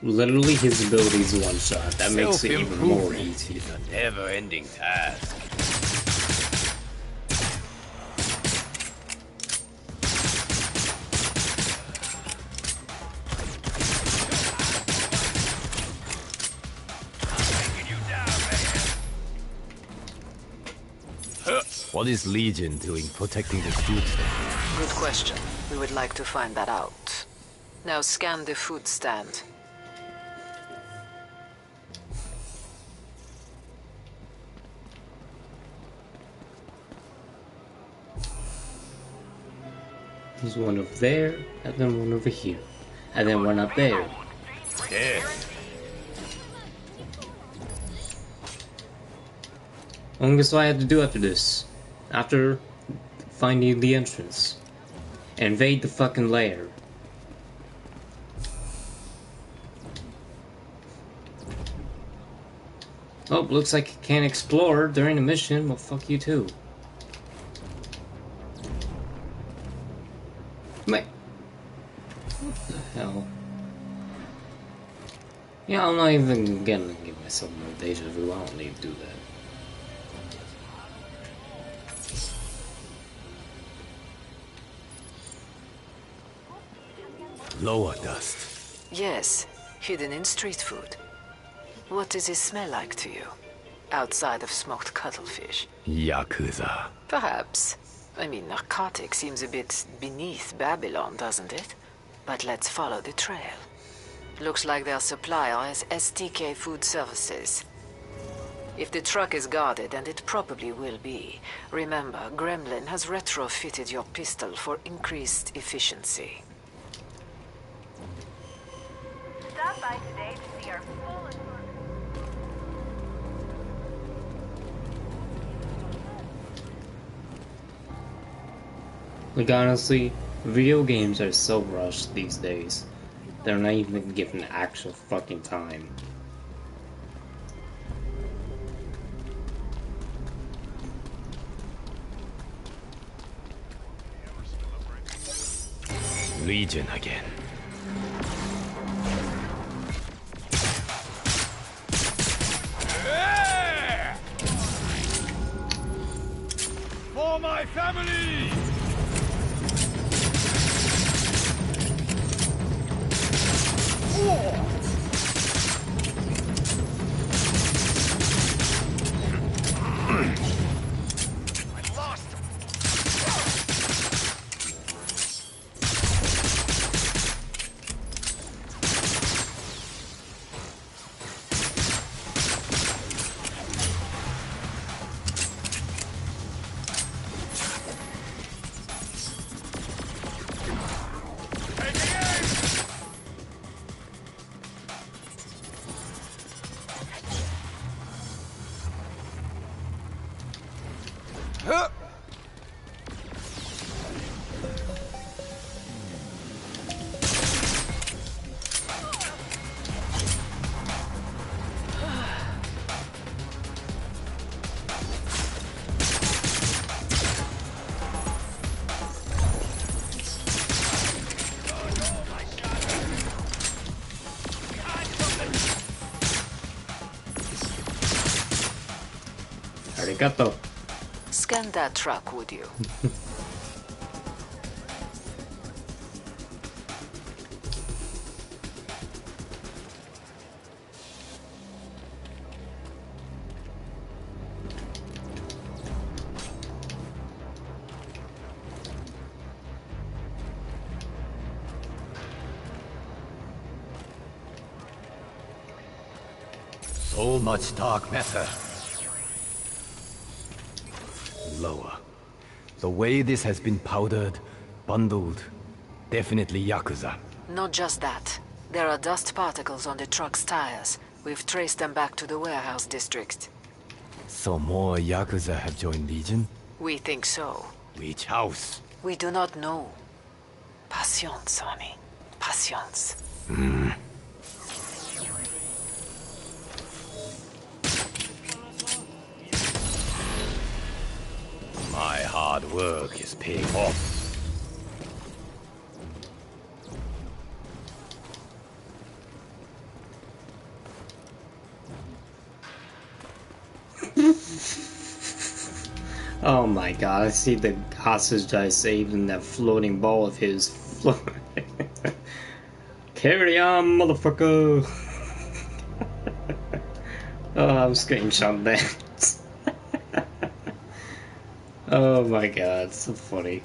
S1: Literally, his ability is one shot. That makes it even more easy.
S15: It's a never-ending task. What is Legion doing protecting the food stand?
S13: Good question. We would like to find that out. Now scan the food stand.
S1: There's one over there, and then one over here, and then one up there.
S15: Yeah.
S1: Guess what I had to do after this? After finding the entrance. Invade the fucking lair. Oh, looks like I can't explore during the mission. Well, fuck you too. What the hell? Yeah, I'm not even gonna give myself more deja vu. I don't need to do that.
S15: Lower dust.
S13: Yes, hidden in street food. What does it smell like to you? Outside of smoked cuttlefish?
S15: Yakuza.
S13: Perhaps. I mean, narcotic seems a bit beneath Babylon, doesn't it? But let's follow the trail. Looks like their supplier is STK Food Services. If the truck is guarded, and it probably will be, remember, Gremlin has retrofitted your pistol for increased efficiency.
S16: Stop by today to see our full assortment.
S1: Like honestly, video games are so rushed these days. They're not even given actual fucking time.
S15: Legion again.
S2: For my family! I lost him.
S1: Arigato.
S13: Scan that truck, would you?
S15: So much dark matter. Lower. The way this has been powdered, bundled, definitely Yakuza.
S13: Not just that. There are dust particles on the truck's tires. We've traced them back to the warehouse district.
S15: So more Yakuza have joined Legion?
S13: We think so.
S15: Which house?
S13: We do not know. Patience, honey. Patience.
S15: My hard work is paying off.
S1: Oh my god, I see the hostage that I saved in that floating ball of his. Carry on, motherfucker! Oh, I'm screenshot that. Oh my god, so funny.